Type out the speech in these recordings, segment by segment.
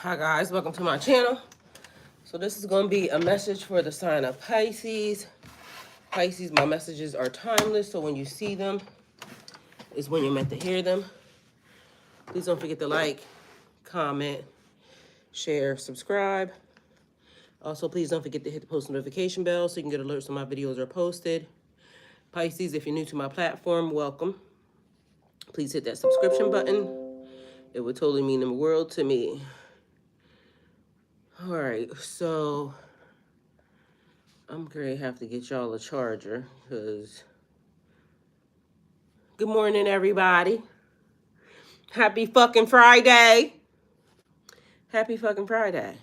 Hi guys, welcome to my channel. So this is going to be a message for the sign of Pisces. Pisces, my messages are timeless, so when you see them is when you're meant to hear them. Please don't forget to like, comment, share, subscribe. Also, please don't forget to hit the post notification bell so you can get alerts when my videos are posted. Pisces, if you're new to my platform, welcome. Please hit that subscription button. It would totally mean the world to me. All right, so I'm going to have to get y'all a charger because good morning, everybody. Happy fucking Friday. Happy fucking Friday.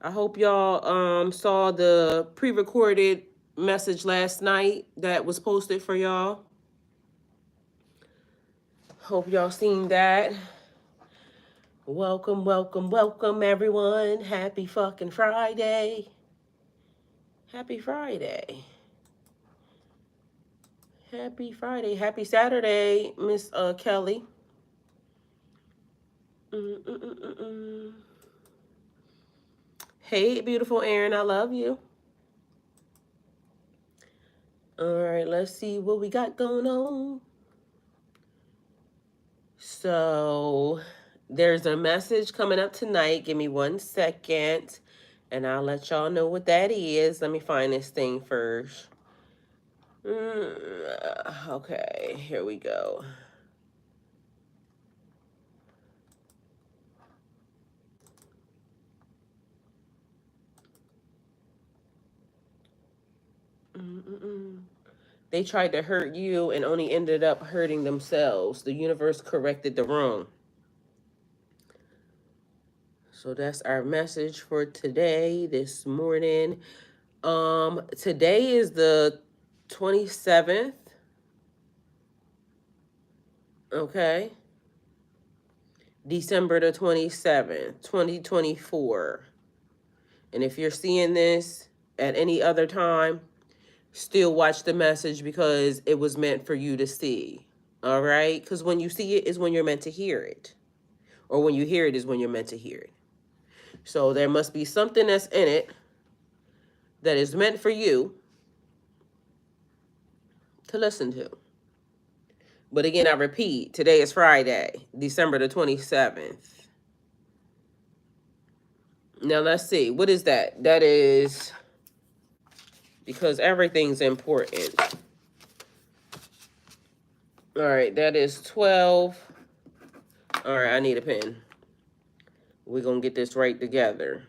I hope y'all saw the pre-recorded message last night that was posted for y'all. Hope y'all seen that. Welcome, welcome, welcome, everyone. Happy fucking Friday. Happy Friday. Happy Friday. Happy Saturday, Miss Kelly. Hey, beautiful Erin, I love you. All right, let's see what we got going on. So there's a message coming up tonight. Give me 1 second, and I'll let y'all know what that is. Let me find this thing first. Okay, here we go. They tried to hurt you and only ended up hurting themselves. The universe corrected the wrong. So that's our message for today, this morning. Today is the 27th. Okay. December the 27th, 2024. And if you're seeing this at any other time, still watch the message because it was meant for you to see. All right? Because when you see it is when you're meant to hear it. Or when you hear it is when you're meant to hear it. So there must be something that's in it that is meant for you to listen to. But again, I repeat, today is Friday, December the 27th. Now let's see. What is that? That is because everything's important. All right, that is 12. All right, I need a pen. We're going to get this right together.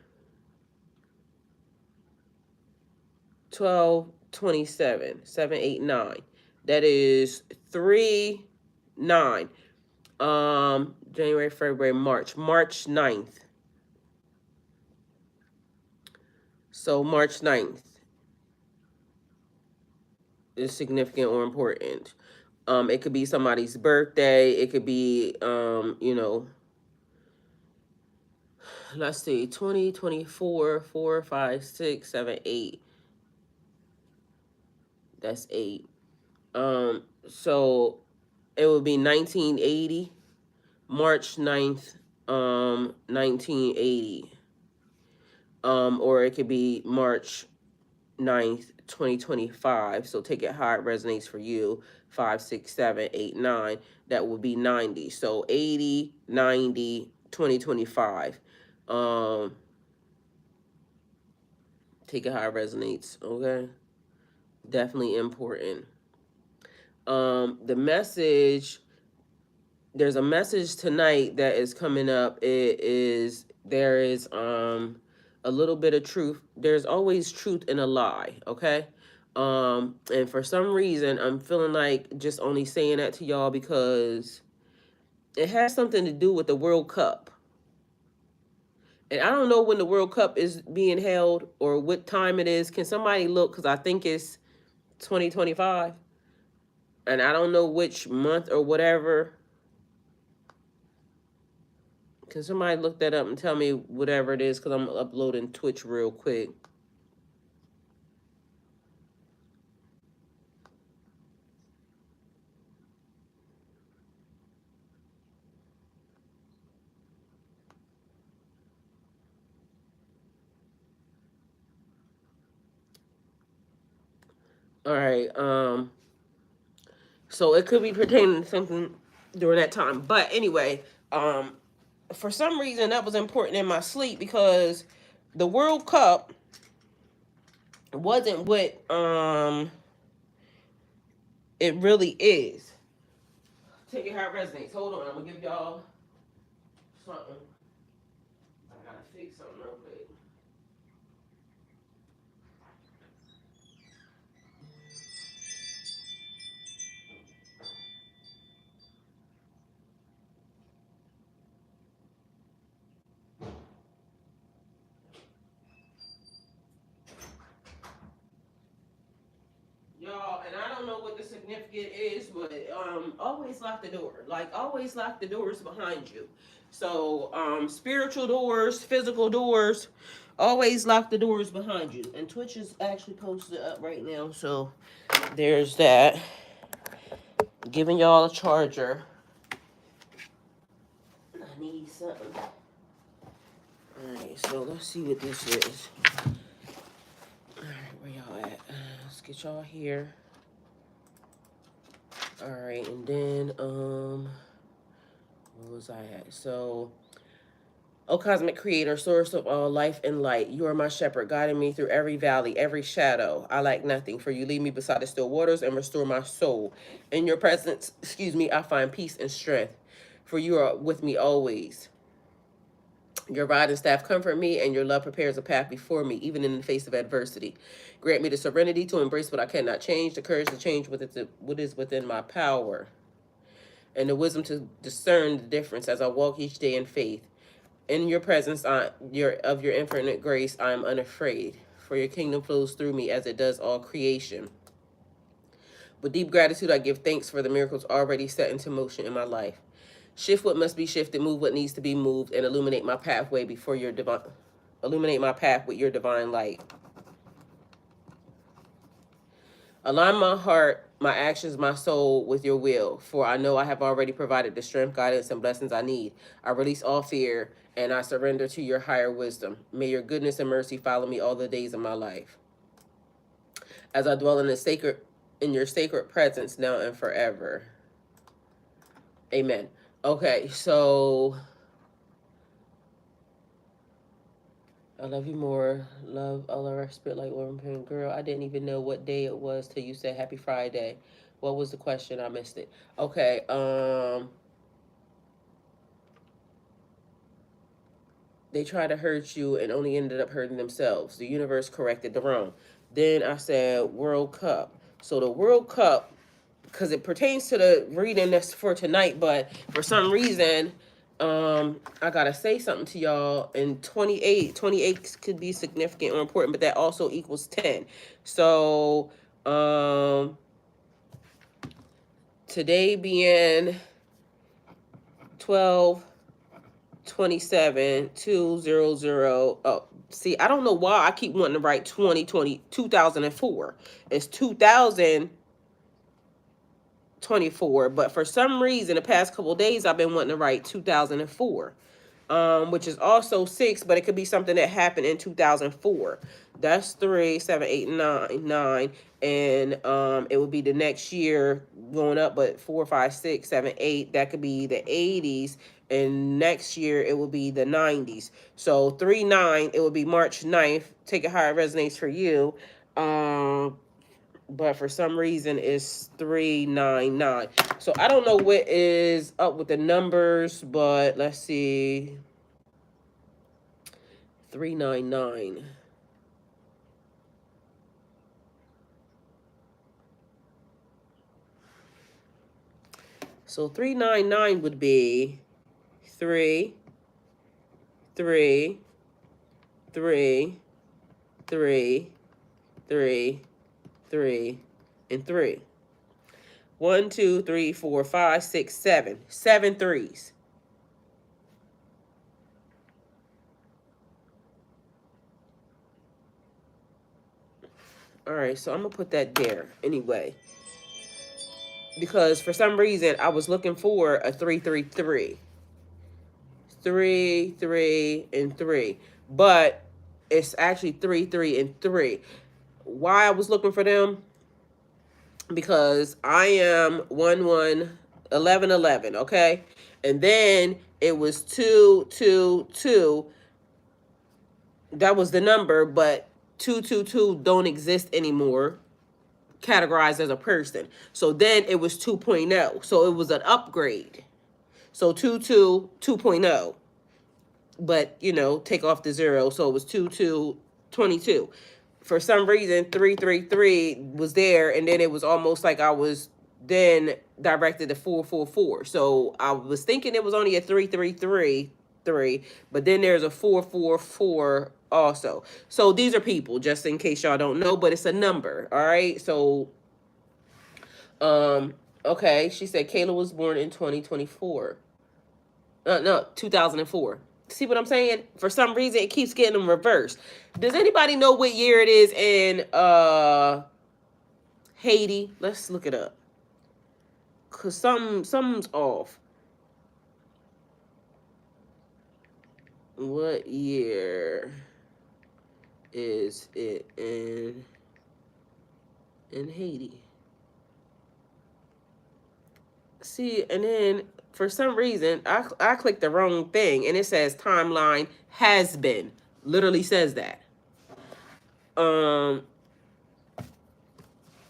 12, 27, 7, 8, 9. That is 3, 9. January, February, March. March 9th. So March 9th is significant or important. It could be somebody's birthday. It could be, let's see, 20, 24, 4, 5, 6, 7, 8. That's 8. So it would be 1980, March 9th, 1980. Or it could be March 9th, 2025. So take it how it resonates for you. 5, 6, 7, 8, 9. That would be 90. So 80, 90, 2025. Take it how it resonates. Okay. Definitely important. The message, there's a message tonight that is coming up. There is a little bit of truth. There's always truth in a lie, okay? And for some reason, I'm feeling like just only saying that to y'all because it has something to do with the World Cup. And I don't know when the World Cup is being held or what time it is. Can somebody look? Because I think it's 2025. And I don't know which month or whatever. Can somebody look that up and tell me whatever it is? Because I'm uploading Twitch real quick. All right. So it could be pertaining to something during that time. But anyway, for some reason that was important in my sleep because the World Cup wasn't what it really is. Take it how it resonates. Hold on, I'm gonna give y'all something. I gotta fix something real quick. Y'all, and I don't know what the significance is, but always lock the door. Like always lock the doors behind you. So spiritual doors, physical doors, always lock the doors behind you. And Twitch is actually posted up right now, so there's that. Giving y'all a charger. I need something. Alright, so let's see what this is. Alright, where y'all at? Let's get y'all here. Alright, and then where was I at? So, O cosmic creator, source of all life and light, you are my shepherd, guiding me through every valley, every shadow. I lack nothing, for you lead me beside the still waters and restore my soul. In your presence, I find peace and strength, for you are with me always. Your rod and staff comfort me, and your love prepares a path before me, even in the face of adversity. Grant me the serenity to embrace what I cannot change, the courage to change what is within my power, and the wisdom to discern the difference as I walk each day in faith. In your presence, of your infinite grace, I am unafraid, for your kingdom flows through me as it does all creation. With deep gratitude, I give thanks for the miracles already set into motion in my life. Shift what must be shifted, move what needs to be moved, and illuminate my pathway illuminate my path with your divine light. Align my heart, my actions, my soul with your will, for I know I have already provided the strength, guidance, and blessings I need. I release all fear, and I surrender to your higher wisdom. May your goodness and mercy follow me all the days of my life, as I dwell in your sacred presence now and forever. Amen. Okay, so I love you more. Love all of our spirit like warm pain. Girl, I didn't even know what day it was till you said happy Friday. What was the question? I missed it. Okay, they tried to hurt you and only ended up hurting themselves. The universe corrected the wrong. Then I said World Cup. So the World Cup, because it pertains to the reading that's for tonight, but for some reason, I gotta say something to y'all. And 28 could be significant or important, but that also equals 10. So today being 12/27/200. Oh, see, I don't know why I keep wanting to write 2004. It's 2024, but for some reason the past couple of days I've been wanting to write 2004, which is also 6, but it could be something that happened in 2004. That's 3, 7, 8, 9, and it would be the next year going up, but 4, 5, 6, 7, 8. That could be the 80s, and next year it will be the 90s. So 3/9, it would be March 9th. Take it how it resonates for you. But for some reason it's 399. So I don't know what is up with the numbers, but let's see. 399. So 399 would be 3, 3, 3, 3, 3, 3, and 3. 1, 2, 3, 4, 5, 6, 7. 7 threes. All right, so I'm gonna put that there anyway, because for some reason I was looking for a 333. 3, 3, and 3, but it's actually 3, 3, and 3. Why I was looking for them? because I am 1111, okay? And then it was 222. That was the number, but 222 don't exist anymore, categorized as a person. So then it was 2.0. So it was an upgrade. So 2.0. But, you know, take off the zero. So it was 2222. For some reason, 333 was there, and then it was almost like I was then directed to 444. So I was thinking it was only a 333, but then there's a 444 also. So these are people, just in case y'all don't know, but it's a number. All right. So, okay. She said Kayla was born in 2024. No, 2004. See what I'm saying? For some reason, it keeps getting them reversed. Does anybody know what year it is in Haiti? Let's look it up. Cause something's off. What year is it in Haiti? See, and then for some reason, I clicked the wrong thing, and it says timeline has been. Literally says that.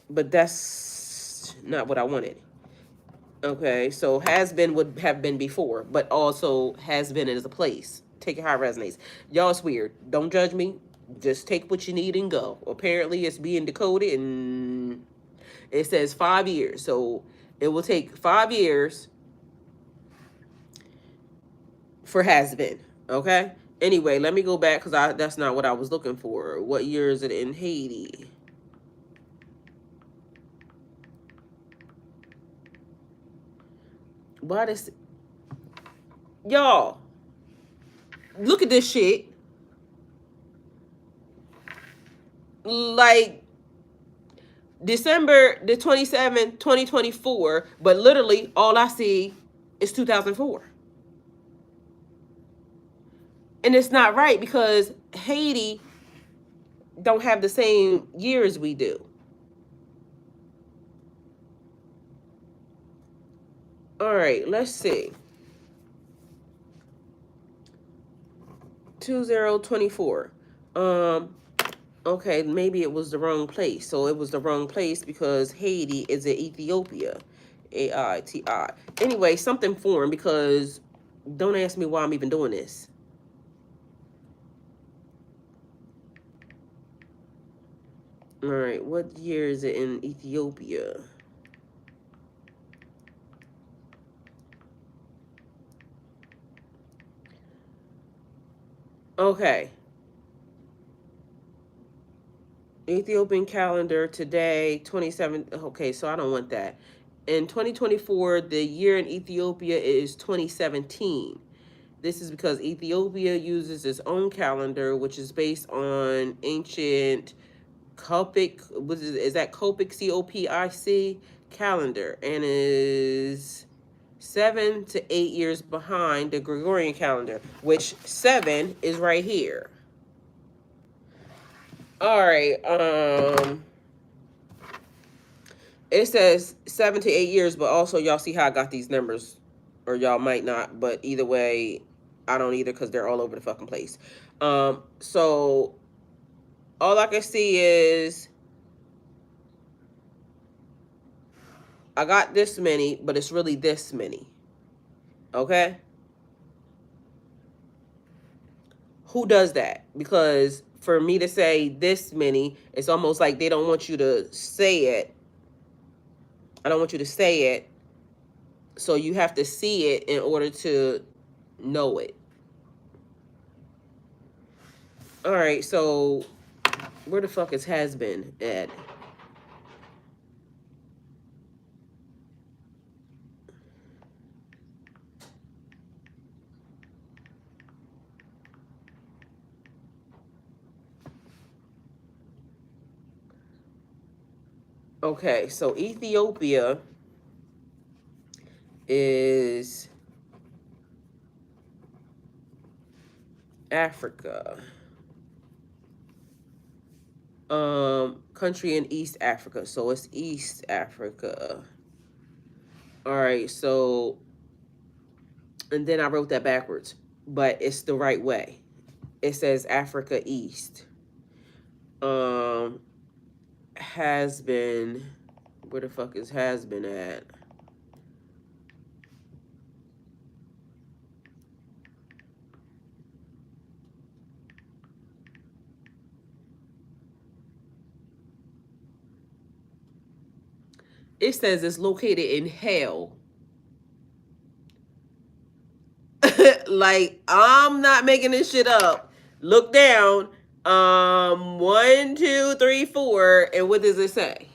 But that's not what I wanted. Okay, so has been would have been before, but also has been as a place. Take it how it resonates. Y'all, it's weird. Don't judge me. Just take what you need and go. Apparently, it's being decoded, and it says 5 years. So it will take 5 years for has been. Okay. Anyway, let me go back because that's not what I was looking for. What year is it in Haiti? Why does y'all look at this shit? Like December the 27th, 2024, but literally all I see is 2004. And it's not right because Haiti don't have the same years we do. All right, let's see. 2024. Okay, maybe it was the wrong place. So it was the wrong place because Haiti is in Ethiopia. AITI. Anyway, something formed because don't ask me why I'm even doing this. All right, what year is it in Ethiopia? Okay. Ethiopian calendar today, 27. Okay, so I don't want that. In 2024, the year in Ethiopia is 2017. This is because Ethiopia uses its own calendar, which is based on ancient Copic. Is that Copic, COPIC calendar, and is 7 to 8 years behind the Gregorian calendar, which 7 is right here. All right. It says 7 to 8 years, but also y'all see how I got these numbers, or y'all might not, but either way, I don't either because they're all over the fucking place. So all I can see is I got this many, but it's really this many. Okay? Who does that? Because for me to say this many, it's almost like they don't want you to say it. I don't want you to say it. So you have to see it in order to know it. All right, so where the fuck is has been at? Okay, so Ethiopia is Africa. Country in East Africa. So it's East Africa. All right, so and then I wrote that backwards, but it's the right way. It says Africa East. Um has been, where the fuck is has been at? It says it's located in hell. Like, I'm not making this shit up. Look down. 1, 2, 3, 4, and what does it say?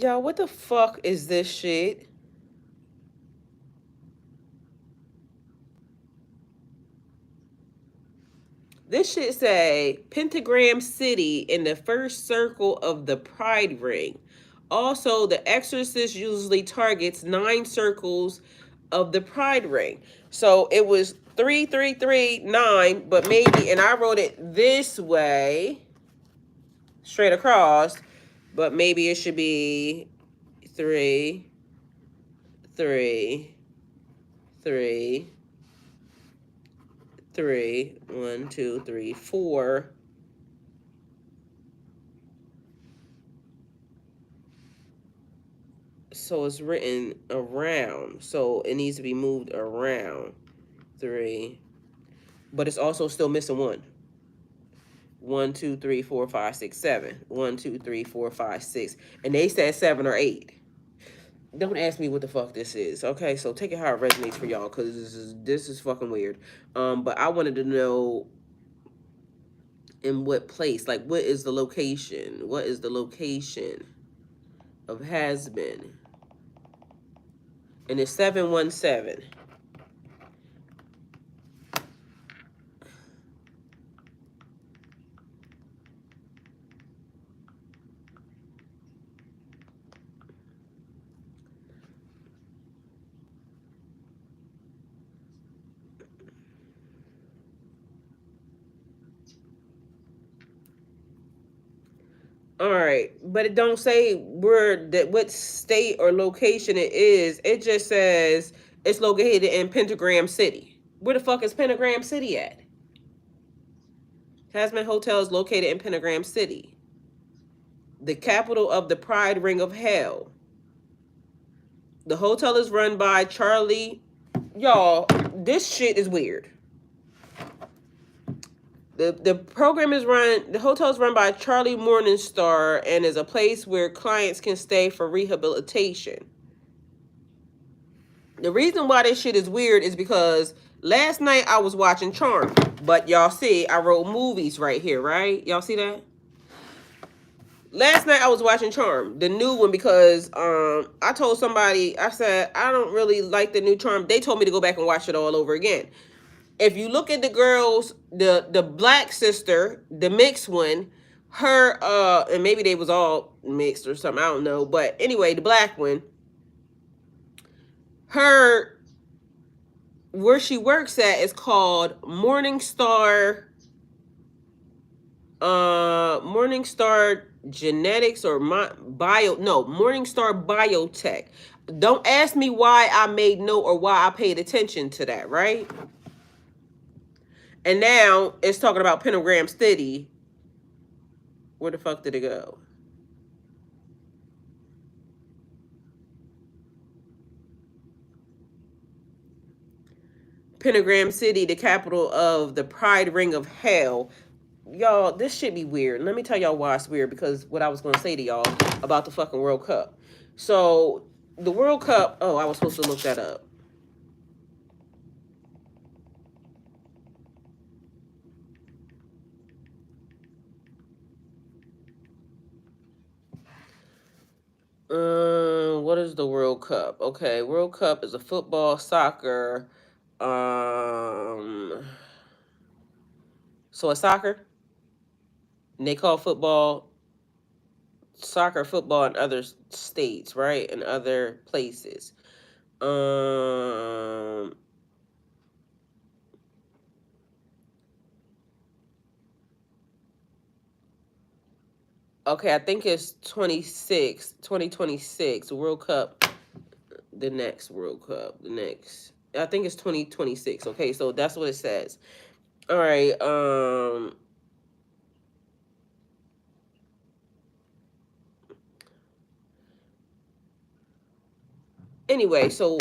Y'all, what the fuck is this shit? This shit say Pentagram City in the first circle of the Pride Ring. Also, the exorcist usually targets 9 circles of the Pride Ring. So it was 3, 3, 3, 9, but maybe, and I wrote it this way, straight across, but maybe it should be 3, 3, 3, 3, 1, 2, 3, 4. So it's written around. So it needs to be moved around. 3. But it's also still missing 1. 1, 2, 3, 4, 5, 6, 7. 1, 2, 3, 4, 5, 6. And they said 7 or 8. Don't ask me what the fuck this is. Okay, so take it how it resonates for y'all, because this is fucking weird. But I wanted to know in what place, like what is the location? What is the location of has been? And it's 717. All right, but it don't say where that what state or location it is. It just says it's located in Pentagram City. Where the fuck is Pentagram City at? Hasman Hotel is located in Pentagram City, the capital of the Pride Ring of Hell. The hotel is run by Charlie. Y'all, this shit is weird. The program is run, the hotel is run by Charlie Morningstar and is a place where clients can stay for rehabilitation. The reason why this shit is weird is because last night I was watching Charm, but y'all see I wrote movies right here, right? Y'all see that? Last night I was watching Charm, the new one, because I told somebody, I said I don't really like the new Charm. They told me to go back and watch it all over again. If you look at the girls, the black sister, the mixed one, her and maybe they was all mixed or something, I don't know, but anyway, the black one, her, where she works at is called Morningstar Morningstar Genetics or Morningstar Biotech. Don't ask me why I made note or why I paid attention to that, right? And now it's talking about Pentagram City. Where the fuck did it go? Pentagram City, the capital of the Pride Ring of Hell. Y'all, this should be weird. Let me tell y'all why it's weird, because what I was going to say to y'all about the fucking World Cup. So, the World Cup, oh, I was supposed to look that up. What is the World Cup? Okay, World Cup is a football, soccer, so it's soccer. And they call football soccer, football in other states, right? In other places. Um okay, I think it's 2026 World Cup, the next World Cup, the next. I think it's 2026. Okay, so that's what it says. All right. Anyway, so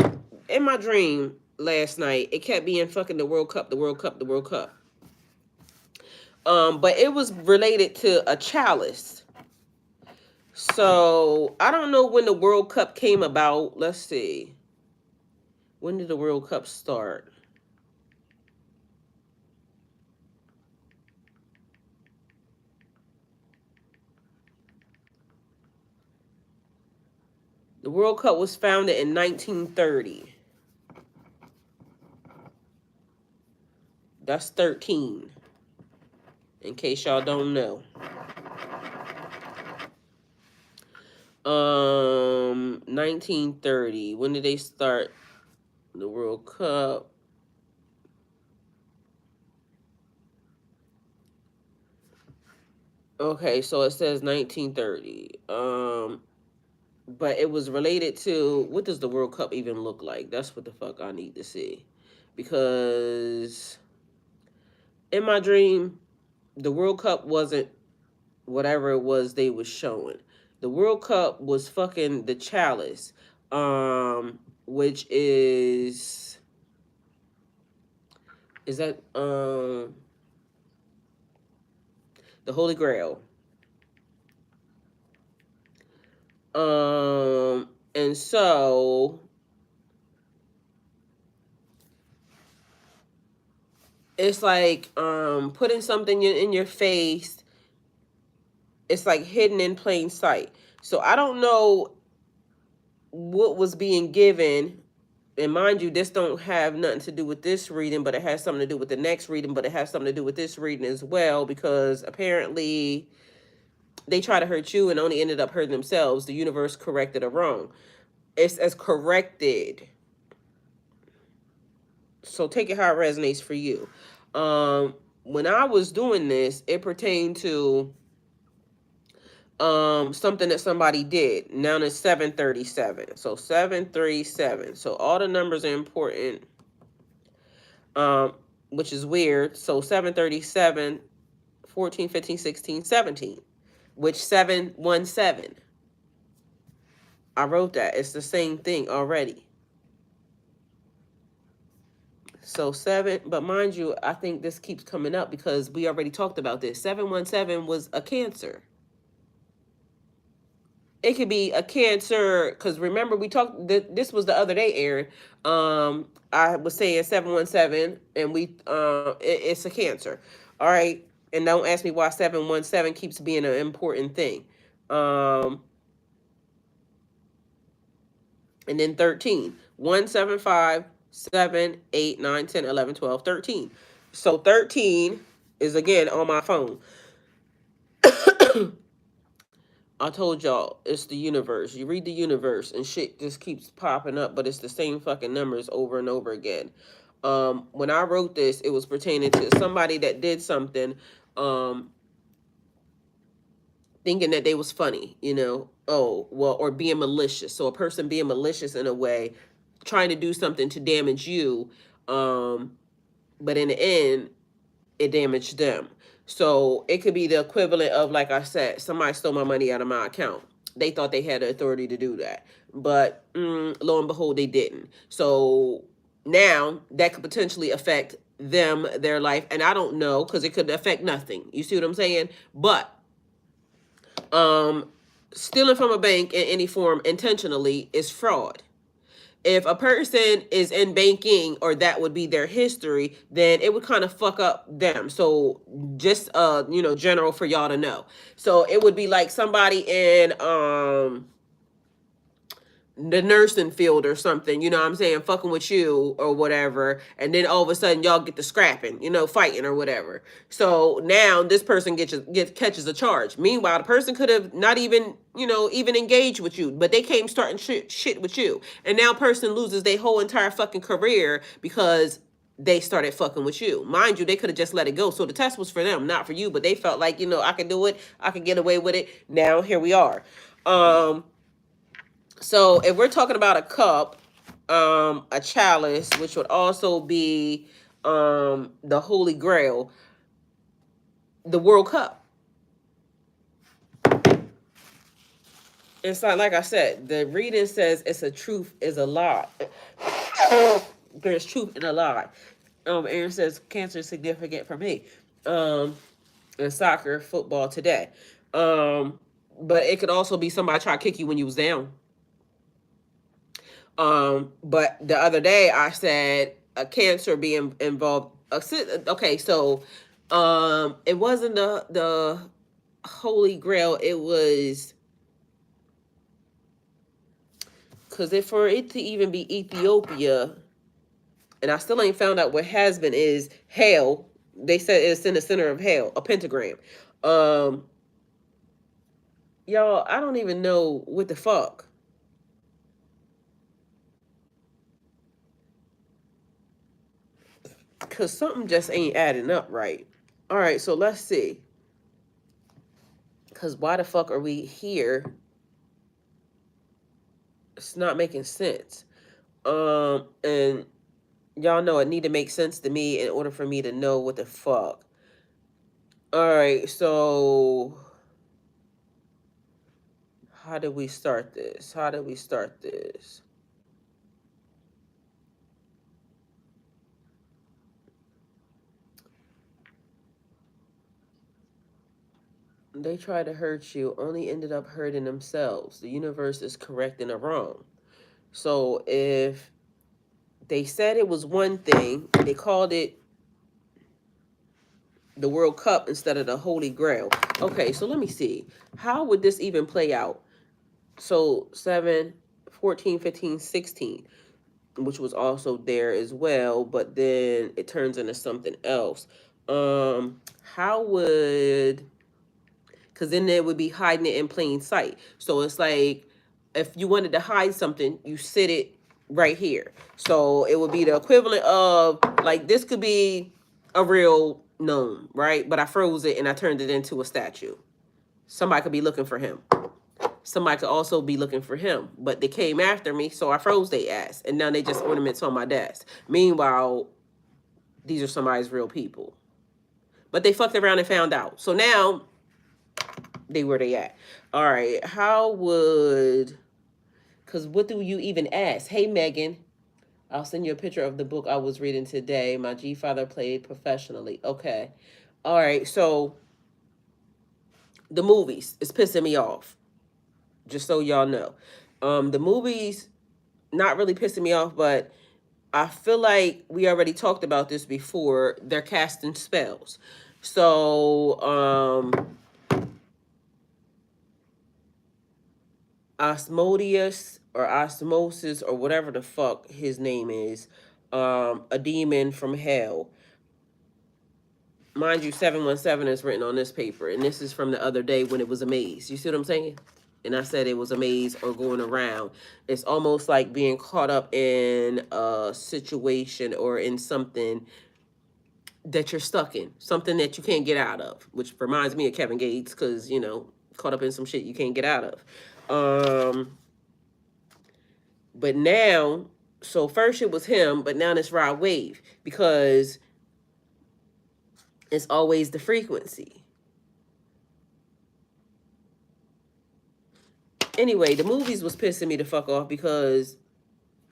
in my dream last night, it kept being fucking the World Cup, the World Cup, the World Cup. But it was related to a chalice. So I don't know when the World Cup came about. Let's see. When did the World Cup start? The World Cup was founded in 1930. That's 13, in case y'all don't know. 1930. When did they start the World Cup? Okay, so it says 1930. But it was related to, what does the World Cup even look like? That's what the fuck I need to see. Because in my dream, the World Cup wasn't whatever it was they was showing. The World Cup was fucking the chalice, which is that the Holy Grail. And so it's like putting something in your face. It's like hidden in plain sight. So I don't know what was being given. And mind you, this don't have nothing to do with this reading, but it has something to do with the next reading, but it has something to do with this reading as well, because apparently they try to hurt you and only ended up hurting themselves. The universe corrected a wrong. It's as corrected. So take it how it resonates for you. When I was doing this, it pertained to something that somebody did. Now it's 737. So 737. So all the numbers are important. Which is weird. So 737, 14, 15, 16, 17. Which 717. I wrote that. It's the same thing already. So 7, but mind you, I think this keeps coming up because we already talked about this. 717 was a Cancer. It could be a Cancer, because remember we talked, this was the other day, Aaron. I was saying 717, and it's a Cancer. All right, and don't ask me why 717 keeps being an important thing. And then 13. 1, 7, 5, 7, 8, 9, 10, 11, 12, 13. So 13 is again on my phone. I told y'all, it's the universe. You read the universe and shit just keeps popping up, but it's the same fucking numbers over and over again. When I wrote this, it was pertaining to somebody that did something, thinking that they was funny, or being malicious. So a person being malicious in a way, trying to do something to damage you, but in the end, it damaged them. So it could be the equivalent of, like I said, somebody stole my money out of my account. They thought they had the authority to do that, but lo and behold, they didn't. So now that could potentially affect them, their life, and I don't know, because it could affect nothing. You see what I'm saying? But stealing from a bank in any form intentionally is fraud. If a person is in banking, or that would be their history, then it would kind of fuck up them. So just general for y'all to know. So it would be like somebody in the nursing field or something, you know what I'm saying, fucking with you or whatever, and then all of a sudden y'all get to scrapping, you know, fighting or whatever. So now this person catches a charge. Meanwhile, the person could have not even, you know, even engaged with you, but they came starting shit with you. And now person loses their whole entire fucking career because they started fucking with you. Mind you, they could have just let it go. So the test was for them, not for you, but they felt like, you know, I can do it, I can get away with it. Now here we are. So if we're talking about a cup, a chalice, which would also be the Holy Grail, the World Cup. It's like I said, the reading says it's a truth is a lie. There's truth in a lie. Aaron says cancer is significant for me. In soccer, football today. But it could also be somebody try to kick you when you was down. But the other day I said a cancer being involved. Okay, so it wasn't the Holy Grail. It was because for it to even be Ethiopia, and I still ain't found out what has-been is hell. They said it's in the center of hell, a pentagram. Y'all, I don't even know what the fuck. Because something just ain't adding up right. All right, so let's see. Because why the fuck are we here? It's not making sense. And y'all know it need to make sense to me in order for me to know what the fuck. All right, so how did we start this? How did we start this? They tried to hurt you, only ended up hurting themselves. The universe is correcting a wrong. So if they said it was one thing, they called it the World Cup instead of the Holy Grail. Okay, so let me see. How would this even play out? So 7, 14, 15, 16, which was also there as well, but then it turns into something else. How would, because then they would be hiding it in plain sight. So it's like if you wanted to hide something, you sit it right here. So it would be the equivalent of, like, this could be a real gnome, right? But I froze it and I turned it into a statue. Somebody could be looking for him. Somebody could also be looking for him, but they came after me, so I froze their ass, and now they just ornaments on my desk. Meanwhile, these are somebody's real people, but they fucked around and found out. So now they where they at. All right, how would? Because what do you even ask? Hey, Megan, I'll send you a picture of the book I was reading today. My G-father played professionally. Okay, all right. So the movies is pissing me off. Just so y'all know, the movies not really pissing me off, but I feel like we already talked about this before. They're casting spells. So Osmodius or Osmosis or whatever the fuck his name is, a demon from hell. Mind you, 717 is written on this paper, and this is from the other day when it was a maze. You see what I'm saying? And I said it was a maze or going around. It's almost like being caught up in a situation or in something that you're stuck in, something that you can't get out of, which reminds me of Kevin Gates because, you know, caught up in some shit you can't get out of. But now, so first it was him, but now it's Rod Wave because it's always the frequency. Anyway, the movies was pissing me the fuck off because,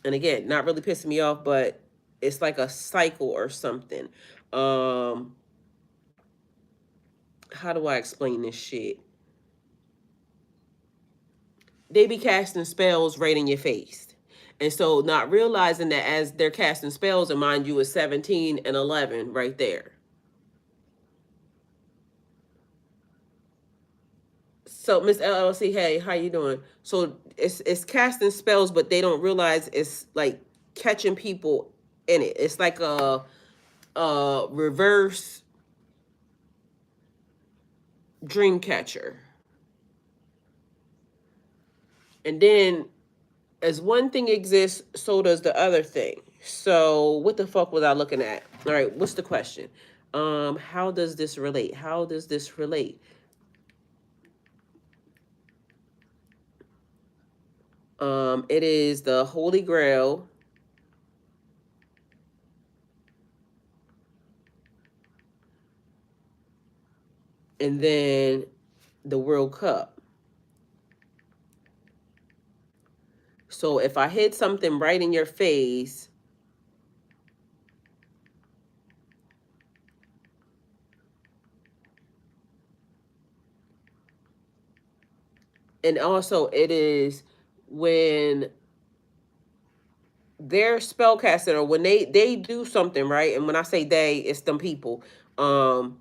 and again, not really pissing me off, but it's like a cycle or something. How do I explain this shit? They be casting spells right in your face. And so not realizing that as they're casting spells, and mind you, is 17 and 11 right there. So Miss LLC, hey, how you doing? So it's casting spells, but they don't realize it's like catching people in it. It's like a reverse dream catcher. And then as one thing exists, so does the other thing. So what the fuck was I looking at? All right, what's the question? How does this relate? How does this relate? It is the Holy Grail, and then the World Cup. So if I hit something right in your face, and also it is when they're spellcasting, or when they do something, right? And when I say they, it's them people. Um,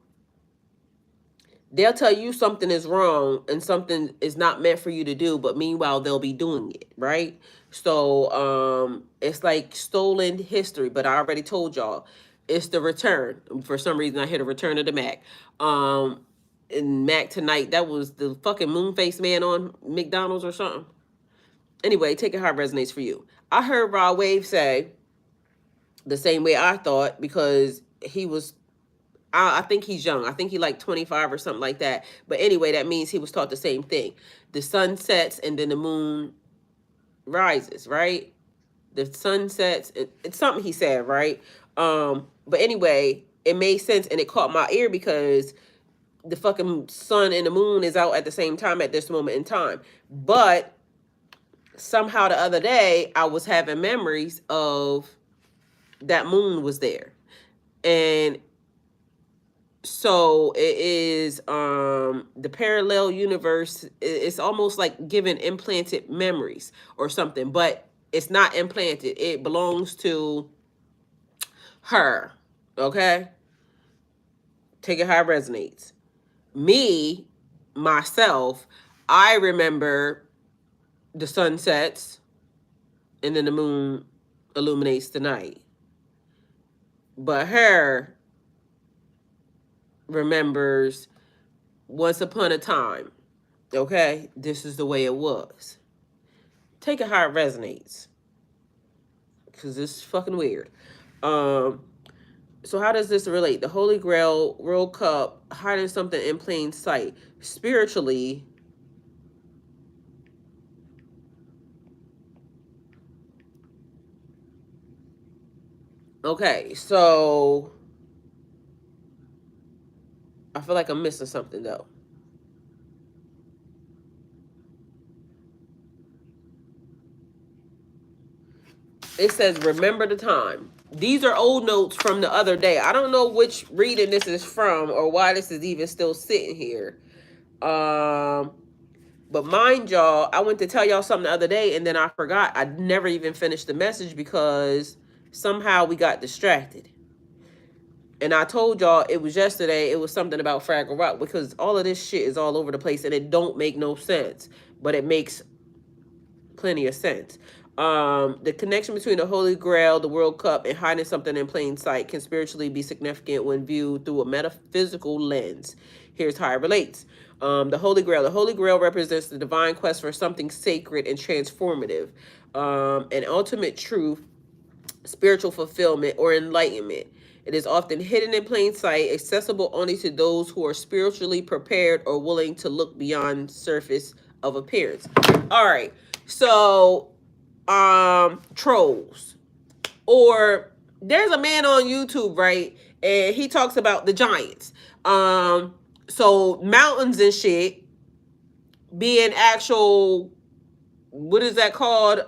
they'll tell you something is wrong and something is not meant for you to do, but meanwhile they'll be doing it, right? So it's like stolen history, but I already told y'all it's the return. For some reason I hit a return of the Mac. And Mac tonight, that was the fucking moon face man on McDonald's or something. Anyway, take it how it resonates for you. I heard Rod Wave say the same way I thought, because he was, I think he's young. I think he like 25 or something like that. But anyway, that means he was taught the same thing. The sun sets and then the moon rises, right? The sun sets. It's something he said, right? But anyway, it made sense and it caught my ear because the fucking sun and the moon is out at the same time at this moment in time. But somehow the other day, I was having memories of that moon was there. And so it is the parallel universe. It's almost like giving implanted memories or something, but it's not implanted. It belongs to her. Okay, take it how it resonates. Me, myself, I remember the sun sets and then the moon illuminates the night, but her remembers once upon a time. Okay, this is the way it was. Take it how it resonates, because it's fucking weird. So how does this relate? The Holy Grail, World Cup, hiding something in plain sight. Spiritually, okay, so I feel like I'm missing something though. It says, remember the time. These are old notes from the other day. I don't know which reading this is from or why this is even still sitting here. But mind y'all, I went to tell y'all something the other day and then I forgot. I never even finished the message because somehow we got distracted. And I told y'all it was yesterday. It was something about Fraggle Rock, because all of this shit is all over the place and it don't make no sense. But it makes plenty of sense. The connection between the Holy Grail, the World Cup, and hiding something in plain sight can spiritually be significant when viewed through a metaphysical lens. Here's how it relates. The Holy Grail. The Holy Grail represents the divine quest for something sacred and transformative, an ultimate truth, spiritual fulfillment, or enlightenment. It is often hidden in plain sight, accessible only to those who are spiritually prepared or willing to look beyond surface of appearance. All right. So, trolls. Or there's a man on YouTube, right? And he talks about the giants. So mountains and shit being actual, what is that called?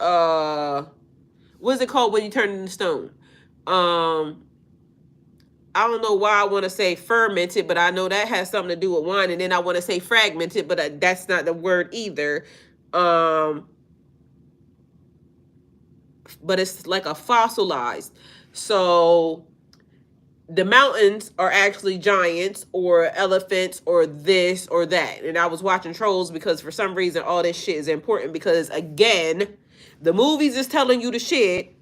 What is it called when you turn it into stone? I don't know why I want to say fermented, but I know that has something to do with wine. And then I want to say fragmented, but that's not the word either. But it's like a fossilized. So the mountains are actually giants or elephants or this or that. And I was watching Trolls because for some reason all this shit is important because again, the movies is telling you the shit,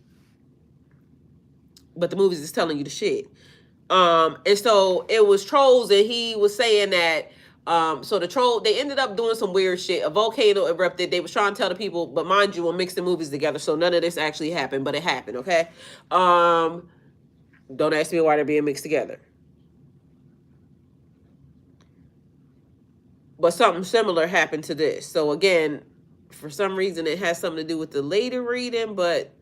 but the movies is telling you the shit. And so it was Trolls and he was saying that so the troll, they ended up doing some weird shit. A volcano erupted. They was trying to tell the people, but mind you, we'll mix the movies together, so none of this actually happened, but it happened, okay? Don't ask me why they're being mixed together. But something similar happened to this. So again, for some reason, it has something to do with the later reading, but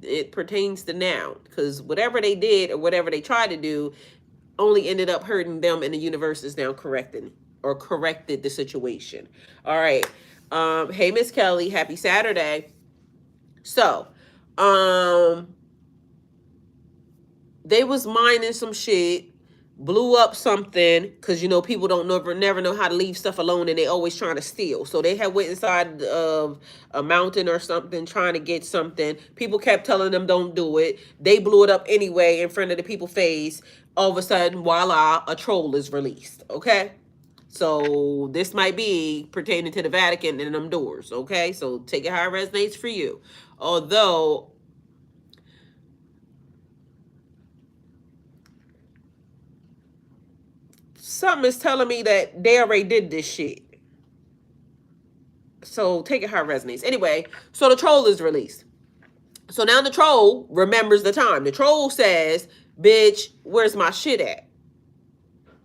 it pertains to now. Because whatever they did or whatever they tried to do only ended up hurting them, and the universe is now correcting or corrected the situation. All right. Hey, Miss Kelly, happy Saturday. So, they was mining some shit, blew up something, because you know people don't never know how to leave stuff alone, and they always trying to steal. So they had went inside of a mountain or something trying to get something. People kept telling them don't do it. They blew it up anyway in front of the people's face. All of a sudden, voila, a troll is released. Okay, so this might be pertaining to the Vatican and them doors. Okay, so take it how it resonates for you. Although something is telling me that they already did this shit. So take it how it resonates. Anyway, so the troll is released. So now the troll remembers the time. The troll says, bitch, where's my shit at?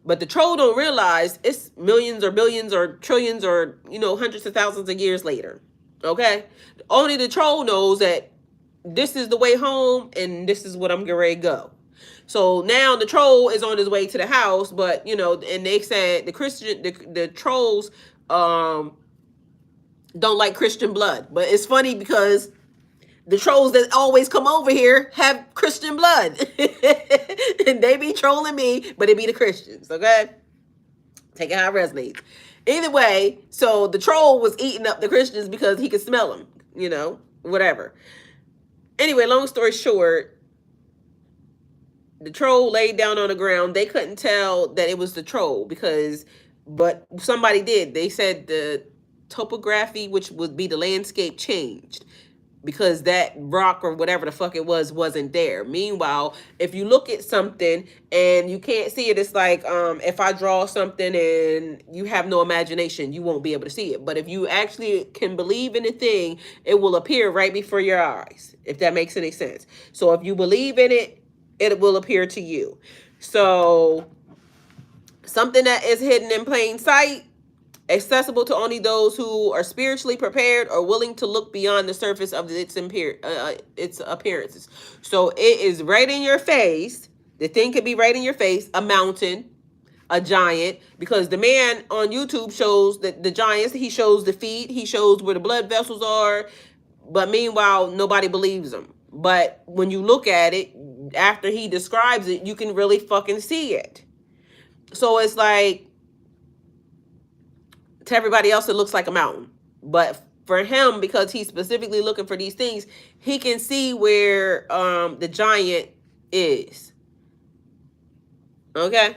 But the troll don't realize it's millions or billions or trillions or, you know, hundreds of thousands of years later. Okay? Only the troll knows that this is the way home and this is what I'm getting ready to go. So now the troll is on his way to the house, but you know, and they said the trolls don't like Christian blood. But it's funny because the trolls that always come over here have Christian blood. And they be trolling me, but it be the Christians, okay? Take it how it resonates. Either way, so the troll was eating up the Christians because he could smell them, you know, whatever. Anyway, long story short, the troll laid down on the ground. They couldn't tell that it was the troll but somebody did. They said the topography, which would be the landscape, changed because that rock or whatever the fuck it was wasn't there. Meanwhile, if you look at something and you can't see it, it's like if I draw something and you have no imagination, you won't be able to see it. But if you actually can believe in a thing, it will appear right before your eyes, if that makes any sense. So if you believe in it, it will appear to you. So something that is hidden in plain sight, accessible to only those who are spiritually prepared or willing to look beyond the surface of its appearances. So it is right in your face. The thing could be right in your face. A mountain, a giant, because the man on YouTube shows that the giants, he shows the feet, he shows where the blood vessels are, but meanwhile, nobody believes him. But when you look at it, after he describes it, you can really fucking see it. So it's like, to everybody else, it looks like a mountain. But for him, because he's specifically looking for these things, he can see where the giant is. Okay?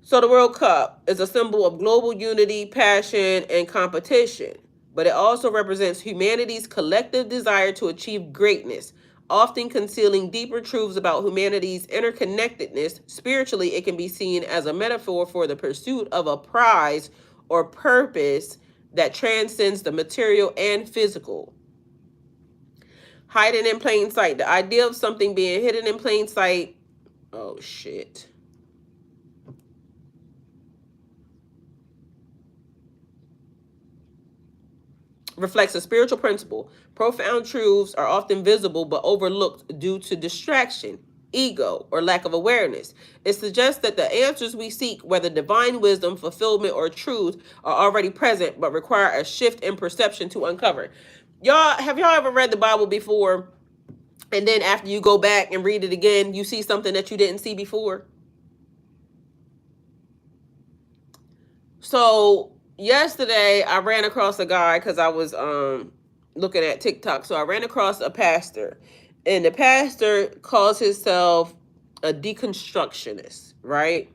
So the World Cup is a symbol of global unity, passion, and competition. But it also represents humanity's collective desire to achieve greatness, often concealing deeper truths about humanity's interconnectedness. Spiritually, it can be seen as a metaphor for the pursuit of a prize or purpose that transcends the material and physical. Hiding in plain sight. The idea of something being hidden in plain sight. Oh, shit. Reflects a spiritual principle. Profound truths are often visible but overlooked due to distraction, ego, or lack of awareness. It suggests that the answers we seek, whether divine wisdom, fulfillment, or truth, are already present but require a shift in perception to uncover. Have y'all ever read the Bible before, and then after you go back and read it again, you see something that you didn't see before? So yesterday I ran across a guy because I was looking at TikTok. So I ran across a pastor, and the pastor calls himself a deconstructionist, right?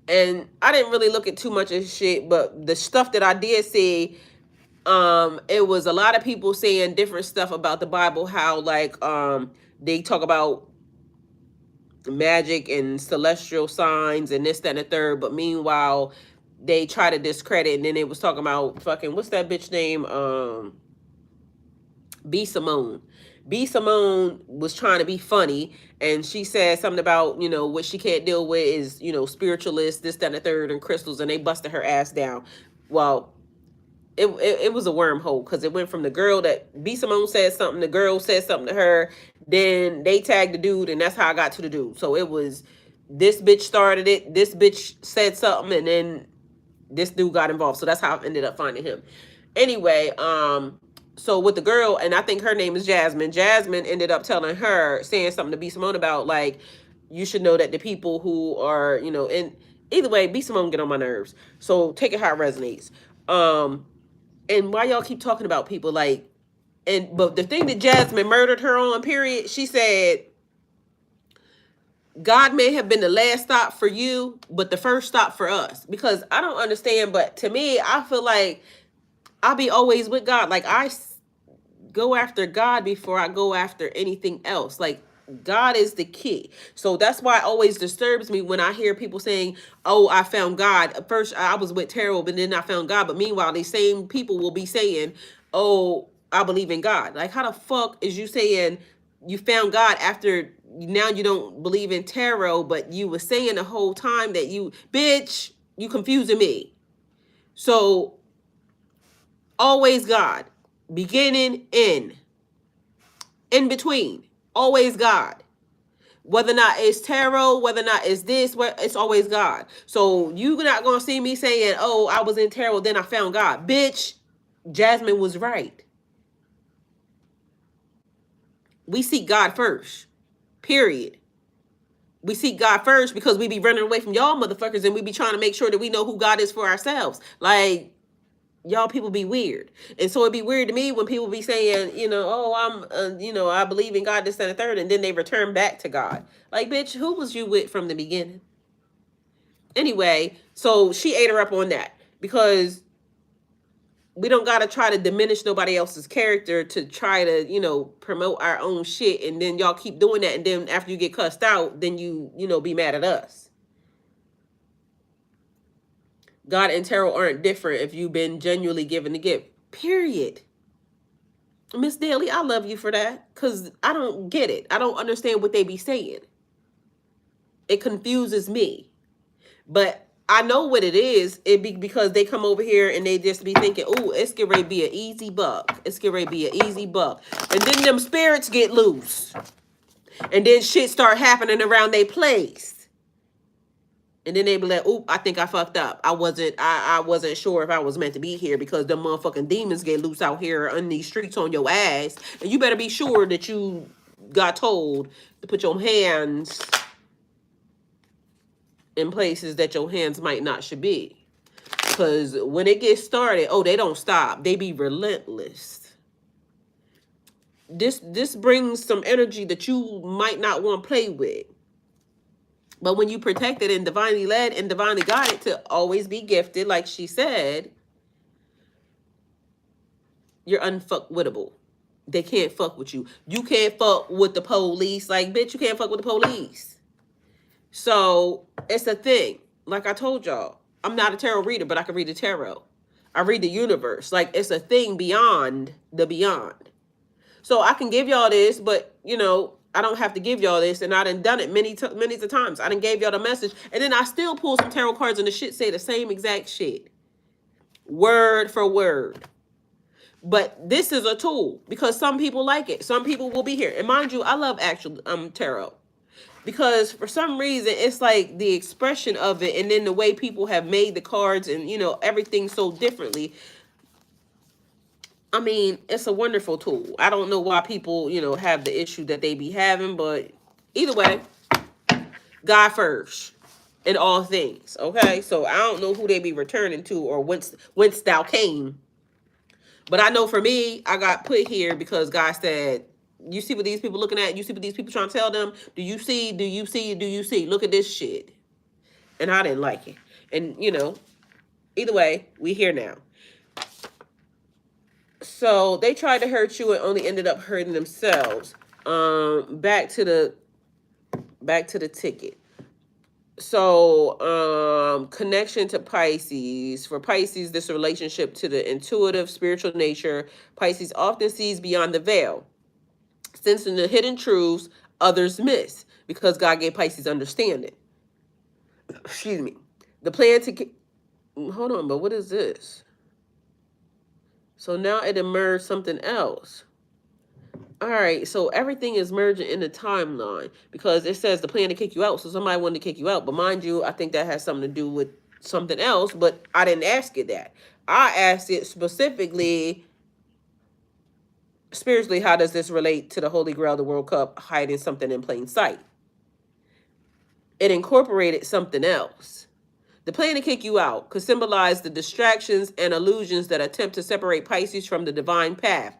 And I didn't really look at too much of shit, but the stuff that I did see, it was a lot of people saying different stuff about the Bible, how like they talk about magic and celestial signs and this, that, and the third, but meanwhile they try to discredit, and then they was talking about fucking, what's that bitch name? B. Simone. B. Simone was trying to be funny, and she said something about, you know, what she can't deal with is, you know, spiritualists, this, that, and the third, and crystals, and they busted her ass down. Well, it was a wormhole, because it went from the girl that B. Simone said something, the girl said something to her, then they tagged the dude, and that's how I got to the dude. So it was, this bitch started it, this bitch said something, and then this dude got involved. So that's how I ended up finding him. Anyway, so with the girl, and I think her name is Jasmine. Jasmine ended up telling her, saying something to B. Simone about, like, you should know that the people who are, you know, and either way, B. Simone get on my nerves. So take it how it resonates. And why y'all keep talking about people, like, but the thing that Jasmine murdered her on, period, she said, God may have been the last stop for you, but the first stop for us. Because I don't understand, but to me, I feel like I'll be always with God. Like, I go after God before I go after anything else. Like, God is the key. So that's why it always disturbs me when I hear people saying, oh, I found God. At first I was with tarot, but then I found God. But meanwhile, these same people will be saying, oh, I believe in God. Like, how the fuck is you saying you found God after now you don't believe in tarot, but you were saying the whole time that you, bitch, you confusing me. So always God, beginning, in between, always God. Whether or not it's tarot, whether or not it's this, it's always God. So you're not gonna see me saying, oh, I was in tarot, then I found God. Bitch, Jasmine was right. We seek God first, period. We seek God first because we be running away from y'all motherfuckers, and we be trying to make sure that we know who God is for ourselves. Like, y'all people be weird. And so it'd be weird to me when people be saying, you know, oh, I'm, you know, I believe in God, this, and the third, and then they return back to God. Like, bitch, who was you with from the beginning? Anyway, so she ate her up on that, because we don't got to try to diminish nobody else's character to try to, you know, promote our own shit. And then y'all keep doing that. And then after you get cussed out, then you know, be mad at us. God and tarot aren't different if you've been genuinely given the gift. Period. Miss Daly, I love you for that, because I don't get it. I don't understand what they be saying. It confuses me. But I know what it is. It be because they come over here and they just be thinking, oh, it's getting ready to be an easy buck. It's getting ready to be an easy buck. And then them spirits get loose. And then shit start happening around their place. And then they be like, "Oop, I think I fucked up. I wasn't sure if I was meant to be here, because the motherfucking demons get loose out here on these streets on your ass. And you better be sure that you got told to put your hands in places that your hands might not should be. Because when it gets started, oh, they don't stop. They be relentless. This brings some energy that you might not want to play with. But when you protected and divinely led and divinely guided to always be gifted, like she said, you're unfuckwittable. They can't fuck with you. You can't fuck with the police. Like, bitch, you can't fuck with the police. So it's a thing. Like I told y'all, I'm not a tarot reader, but I can read the tarot. I read the universe. Like, it's a thing beyond the beyond. So I can give y'all this, but, you know, I don't have to give y'all this, and I done it many times. I done gave y'all the message, and then I still pull some tarot cards, and the shit say the same exact shit, word for word. But this is a tool, because some people like it. Some people will be here, and mind you, I love actual tarot, because for some reason it's like the expression of it, and then the way people have made the cards, and you know, everything so differently. I mean, it's a wonderful tool. I don't know why people, you know, have the issue that they be having, but either way, God first in all things, okay? So I don't know who they be returning to or whence thou came. But I know for me, I got put here because God said, You see what these people looking at? You see what these people trying to tell them? Do you see? Do you see? Do you see? Look at this shit. And I didn't like it. And, you know, either way, we here now. So they tried to hurt you and only ended up hurting themselves. Back to the ticket. So, connection to Pisces. For Pisces, this relationship to the intuitive, spiritual nature. Pisces often sees beyond the veil, sensing the hidden truths others miss, because God gave Pisces understanding. Excuse me. The plan to... Hold on, but what is this? So now it emerged something else. All right, so everything is merging in the timeline because it says the plan to kick you out. So somebody wanted to kick you out. But mind you, I think that has something to do with something else, but I didn't ask it that. I asked it specifically, spiritually, how does this relate to the Holy Grail, the World Cup, hiding something in plain sight? It incorporated something else. The plan to kick you out could symbolize the distractions and illusions that attempt to separate Pisces from the divine path.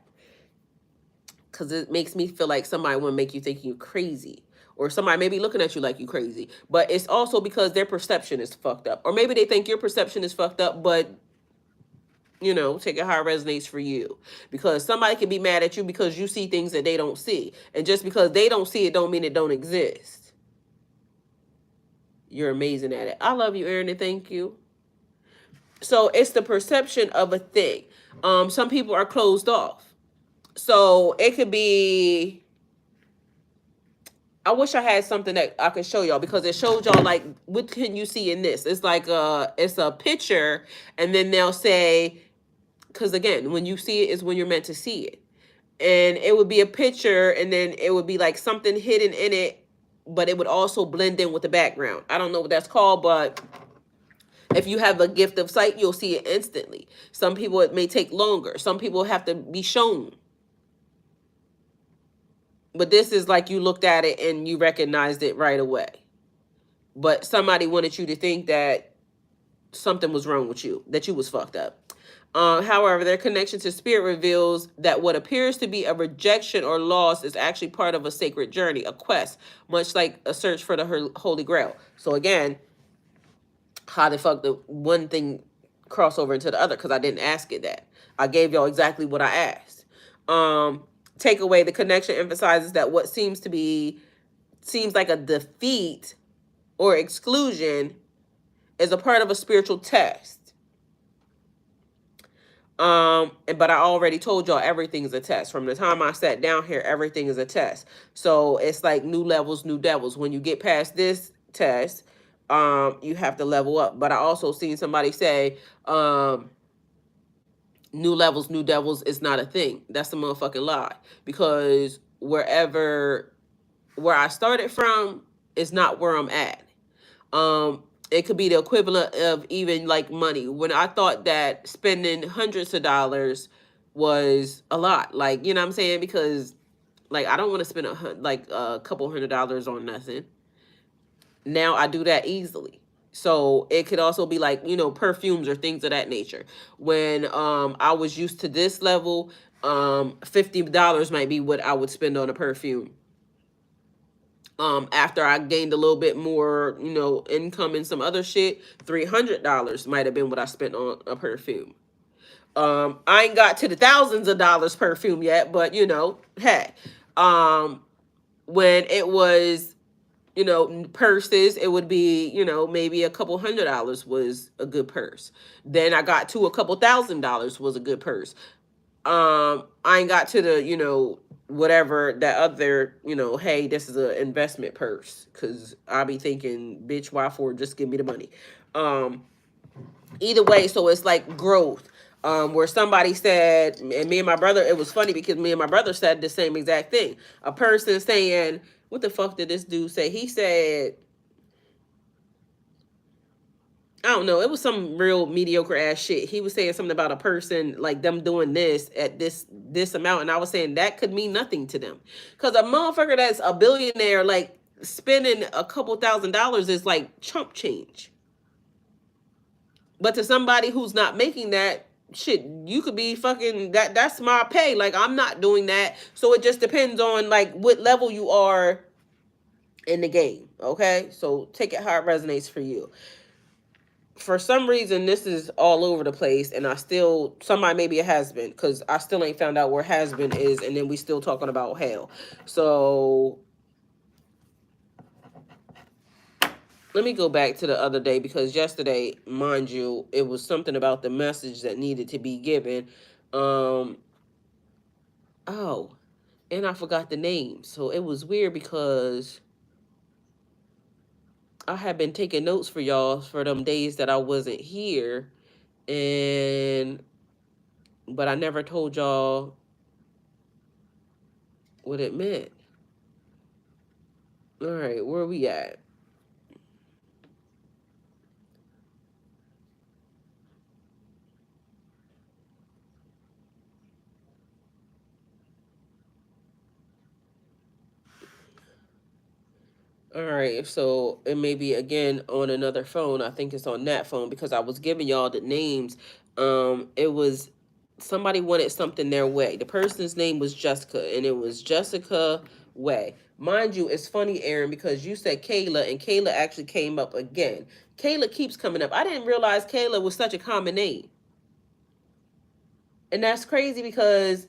Because it makes me feel like somebody want to make you think you're crazy. Or somebody may be looking at you like you crazy. But it's also because their perception is fucked up. Or maybe they think your perception is fucked up, but, you know, take it how it resonates for you. Because somebody can be mad at you because you see things that they don't see. And just because they don't see it don't mean it don't exist. You're amazing at it. I love you, Erin, and thank you. So it's the perception of a thing. Some people are closed off. So it could be, I wish I had something that I could show y'all because it shows y'all like, what can you see in this? It's like it's a picture and then they'll say, because again, when you see it is when you're meant to see it. And it would be a picture and then it would be like something hidden in it, but it would also blend in with the background. I don't know what that's called, but if you have a gift of sight, you'll see it instantly. Some people, it may take longer. Some people have to be shown. But this is like you looked at it and you recognized it right away. But somebody wanted you to think that something was wrong with you, that you was fucked up. However, their connection to spirit reveals that what appears to be a rejection or loss is actually part of a sacred journey, a quest, much like a search for the Holy Grail. So again, how the fuck the one thing cross over into the other? Because I didn't ask it that. I gave y'all exactly what I asked. Takeaway, the connection emphasizes that what seems like a defeat or exclusion is a part of a spiritual test. But I already told y'all everything is a test. From the time I sat down here, everything is a test. So it's like new levels, new devils. When you get past this test, you have to level up. But I also seen somebody say, new levels, new devils is not a thing. That's a motherfucking lie. Because where I started from is not where I'm at. It could be the equivalent of even like money. When I thought that spending hundreds of dollars was a lot, like, you know what I'm saying? Because like, I don't want to spend a couple $100s on nothing. Now I do that easily. So it could also be like, you know, perfumes or things of that nature. When I was used to this level, $50 might be what I would spend on a perfume. After I gained a little bit more, you know, income and some other shit, $300 might have been what I spent on a perfume. I ain't got to the thousands of dollars perfume yet, but you know, hey, when it was, you know, purses, it would be, you know, maybe a couple $100 was a good purse. Then I got to a couple $1,000 was a good purse. I ain't got to the, you know, whatever that other, you know, hey, this is an investment purse. Cause I'll be thinking, bitch, why for? Just give me the money. Either way, so it's like growth. Where somebody said, and me and my brother, it was funny because me and my brother said the same exact thing. A person saying, what the fuck did this dude say? He said, I don't know. It was some real mediocre ass shit. He was saying something about a person, like them doing this at this amount. And I was saying that could mean nothing to them. Because a motherfucker that's a billionaire, like spending a couple $1,000s is like chump change. But to somebody who's not making that, shit, you could be fucking that's my pay. Like, I'm not doing that. So it just depends on like what level you are in the game. Okay, so take it how it resonates for you. For some reason, this is all over the place, and I still, somebody, maybe a has-been, because I still ain't found out where has-been is, and then we still talking about hell. So let me go back to the other day, because yesterday, mind you, it was something about the message that needed to be given. Oh, and I forgot the name. So it was weird because I had been taking notes for y'all for them days that I wasn't here, and but I never told y'all what it meant. All right, where we at? All right, so it may be again on another phone. I think it's on that phone because I was giving y'all the names. It was somebody wanted something their way. The person's name was Jessica, and it was Jessica Way. Mind you, it's funny, Aaron, because you said Kayla, and Kayla actually came up again. Kayla keeps coming up. I didn't realize Kayla was such a common name, and that's crazy because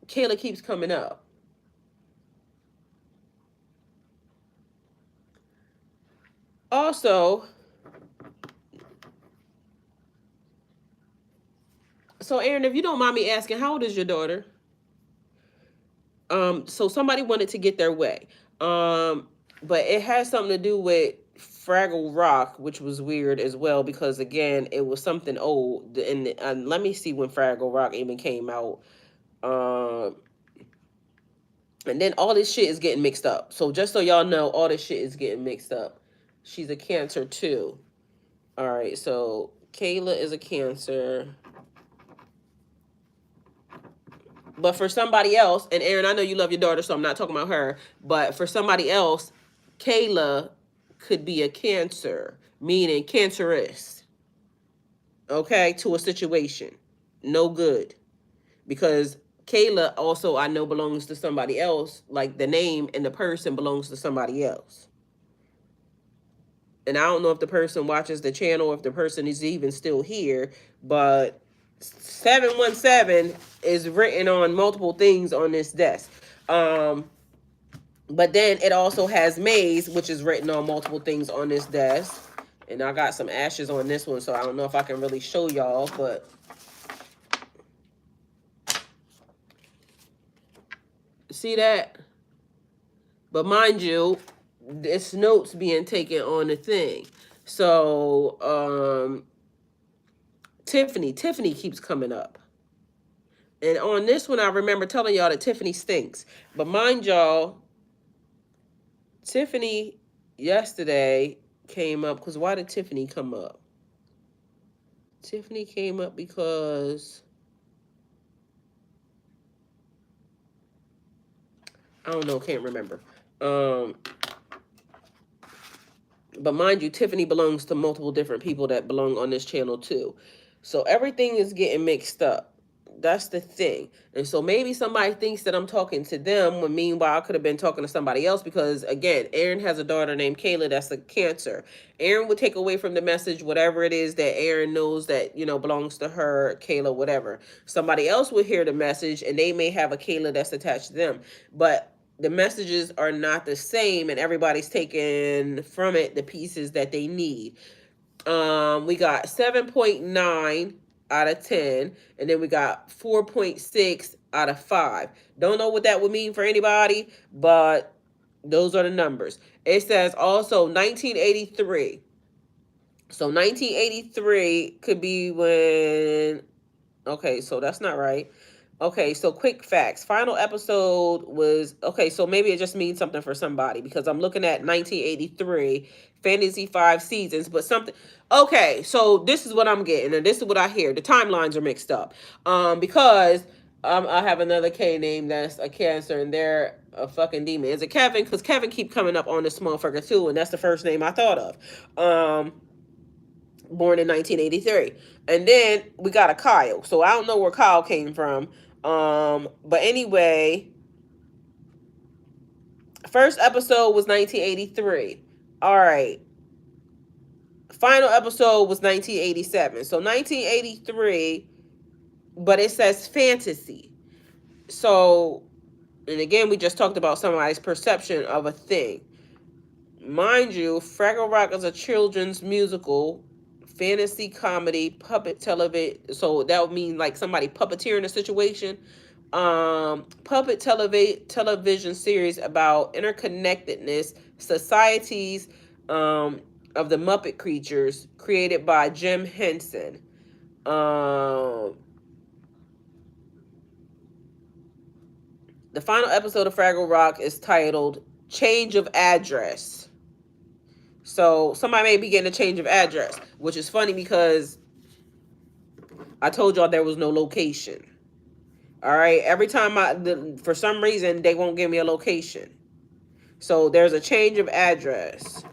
Kayla keeps coming up. Also, so Aaron, if you don't mind me asking, how old is your daughter? So somebody wanted to get their way. But it has something to do with Fraggle Rock, which was weird as well because again, it was something old. And let me see when Fraggle Rock even came out. Um, and then all this shit is getting mixed up. So just so y'all know, all this shit is getting mixed up. She's a Cancer too. All right, so Kayla is a Cancer. But for somebody else, and Aaron, I know you love your daughter, so I'm not talking about her. But for somebody else, Kayla could be a Cancer, meaning cancerous, okay, to a situation. No good. Because Kayla also, I know, belongs to somebody else. Like the name and the person belongs to somebody else. And I don't know if the person watches the channel, if the person is even still here, but 717 is written on multiple things on this desk. But then it also has Maze, which is written on multiple things on this desk. And I got some ashes on this one, so I don't know if I can really show y'all, but see that? But mind you, it's notes being taken on the thing. So, Tiffany keeps coming up. And on this one, I remember telling y'all that Tiffany stinks. But mind y'all, Tiffany yesterday came up because why did Tiffany come up? Tiffany came up because I don't know, can't remember. But mind you, Tiffany belongs to multiple different people that belong on this channel too. So everything is getting mixed up. That's the thing. And so maybe somebody thinks that I'm talking to them when meanwhile I could have been talking to somebody else because again, Aaron has a daughter named Kayla that's a Cancer. Aaron would take away from the message whatever it is that Aaron knows that, you know, belongs to her, Kayla, whatever. Somebody else would hear the message and they may have a Kayla that's attached to them. But the messages are not the same and everybody's taking from it the pieces that they need. We got 7.9 out of 10, and then we got 4.6 out of 5. Don't know what that would mean for anybody, but those are the numbers. It says also 1983. So 1983 could be when, okay, so that's not right. Okay, so quick facts. Final episode was, okay, so maybe it just means something for somebody because I'm looking at 1983, Fantasy 5 seasons, but something. Okay, so this is what I'm getting, and this is what I hear. The timelines are mixed up. Because I have another K name that's a Cancer, and they're a fucking demon. Is it Kevin? Because Kevin keep coming up on this motherfucker too, and that's the first name I thought of. born in 1983. And then we got a Kyle. So I don't know where Kyle came from. But anyway, first episode was 1983. All right. Final episode was 1987. So 1983, but it says fantasy. So, and again, we just talked about somebody's perception of a thing. Mind you, Fraggle Rock is a children's musical, fantasy comedy, puppet television. So that would mean like somebody puppeteering a situation. Puppet television series about interconnectedness, societies of the Muppet creatures, created by Jim Henson. The final episode of Fraggle Rock is titled Change of Address. So somebody may be getting a change of address, which is funny because I told y'all there was no location. All right. Every time for some reason, they won't give me a location. So there's a change of address.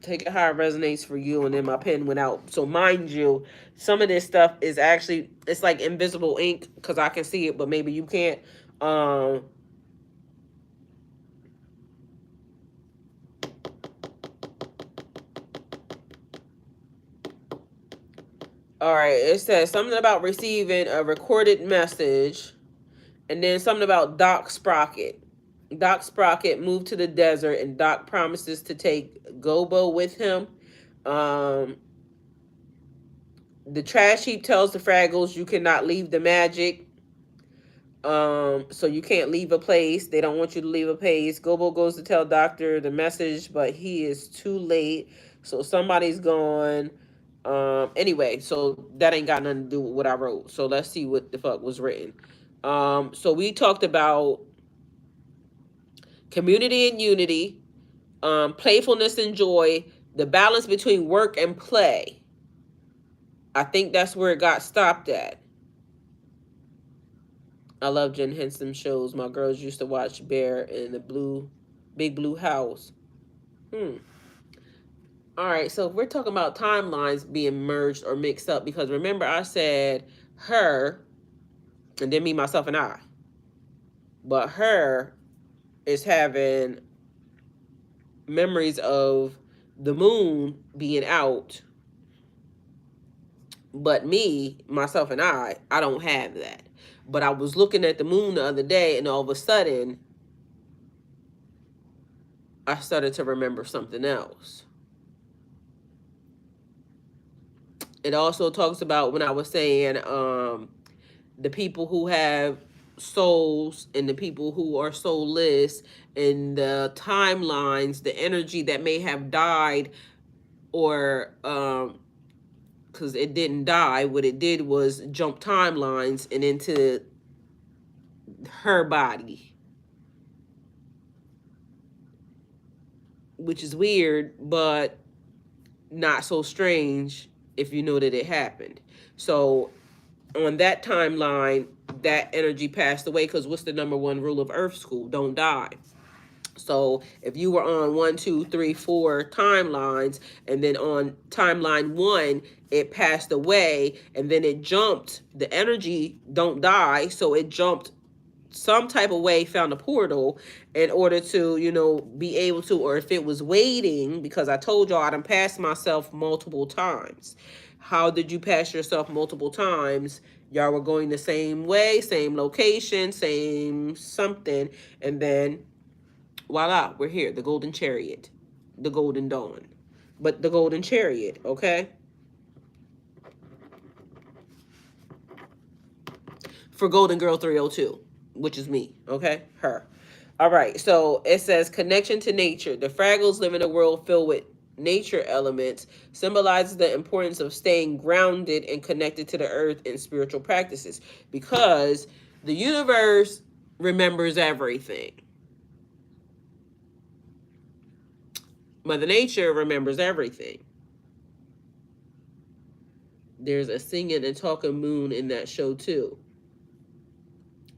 Take it how it resonates for you. And then my pen went out. So mind you, some of this stuff is actually, it's like invisible ink because I can see it, but maybe you can't. All right, it says something about receiving a recorded message, and then something about Doc Sprocket. Doc Sprocket moved to the desert, and Doc promises to take Gobo with him. The trash heap tells the Fraggles you cannot leave the magic. So you can't leave a place. They don't want you to leave a place. Gobo goes to tell Doctor the message, but he is too late. So somebody's gone. Anyway, so that ain't got nothing to do with what I wrote. So let's see what the fuck was written. So we talked about community and unity, playfulness and joy, the balance between work and play. I think that's where it got stopped at. I love Jen Henson shows. My girls used to watch Bear in the Big Blue House. All right, so if we're talking about timelines being merged or mixed up, because remember I said her, and then me, myself, and I. But her is having memories of the moon being out. But me, myself, and I don't have that. But I was looking at the moon the other day, and all of a sudden, I started to remember something else. It also talks about when I was saying the people who have souls and the people who are soulless, and the timelines, the energy that may have died, or because it didn't die. What it did was jump timelines and into her body, which is weird, but not so strange if you know that it happened. So on that timeline, that energy passed away, because what's the number one rule of Earth School? Don't die. So if you were on 1, 2, 3, 4 timelines, and then on timeline 1, it passed away, and then it jumped, the energy don't die, so it jumped some type of way, found a portal in order to, be able to, or if it was waiting, because I told y'all I done passed myself multiple times. How did you pass yourself multiple times? Y'all were going the same way, same location, same something, and then voila, we're here. The Golden Chariot, the Golden Dawn, but the Golden Chariot, okay? For Golden Girl 302, which is me, okay? Her. All right, so it says connection to nature. The Fraggles live in a world filled with nature elements, symbolizes the importance of staying grounded and connected to the earth in spiritual practices, because the universe remembers everything. Mother Nature remembers everything. There's a singing and talking moon in that show too,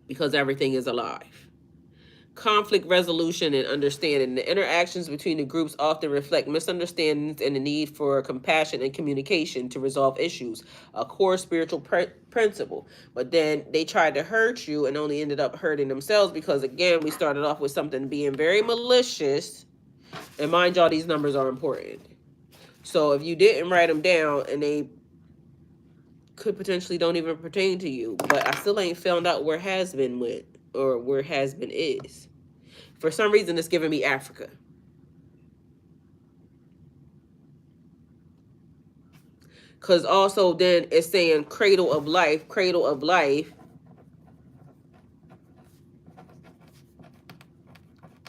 because everything is alive. conflict resolution and understanding. The interactions between the groups often reflect misunderstandings and the need for compassion and communication to resolve issues, a core spiritual principle. But then they tried to hurt you and only ended up hurting themselves because, again, we started off with something being very malicious. And mind y'all, these numbers are important. So if you didn't write them down, and they could potentially don't even pertain to you, but I still ain't found out where has been went or where has been is. For some reason, it's giving me Africa. Because also then it's saying cradle of life, cradle of life.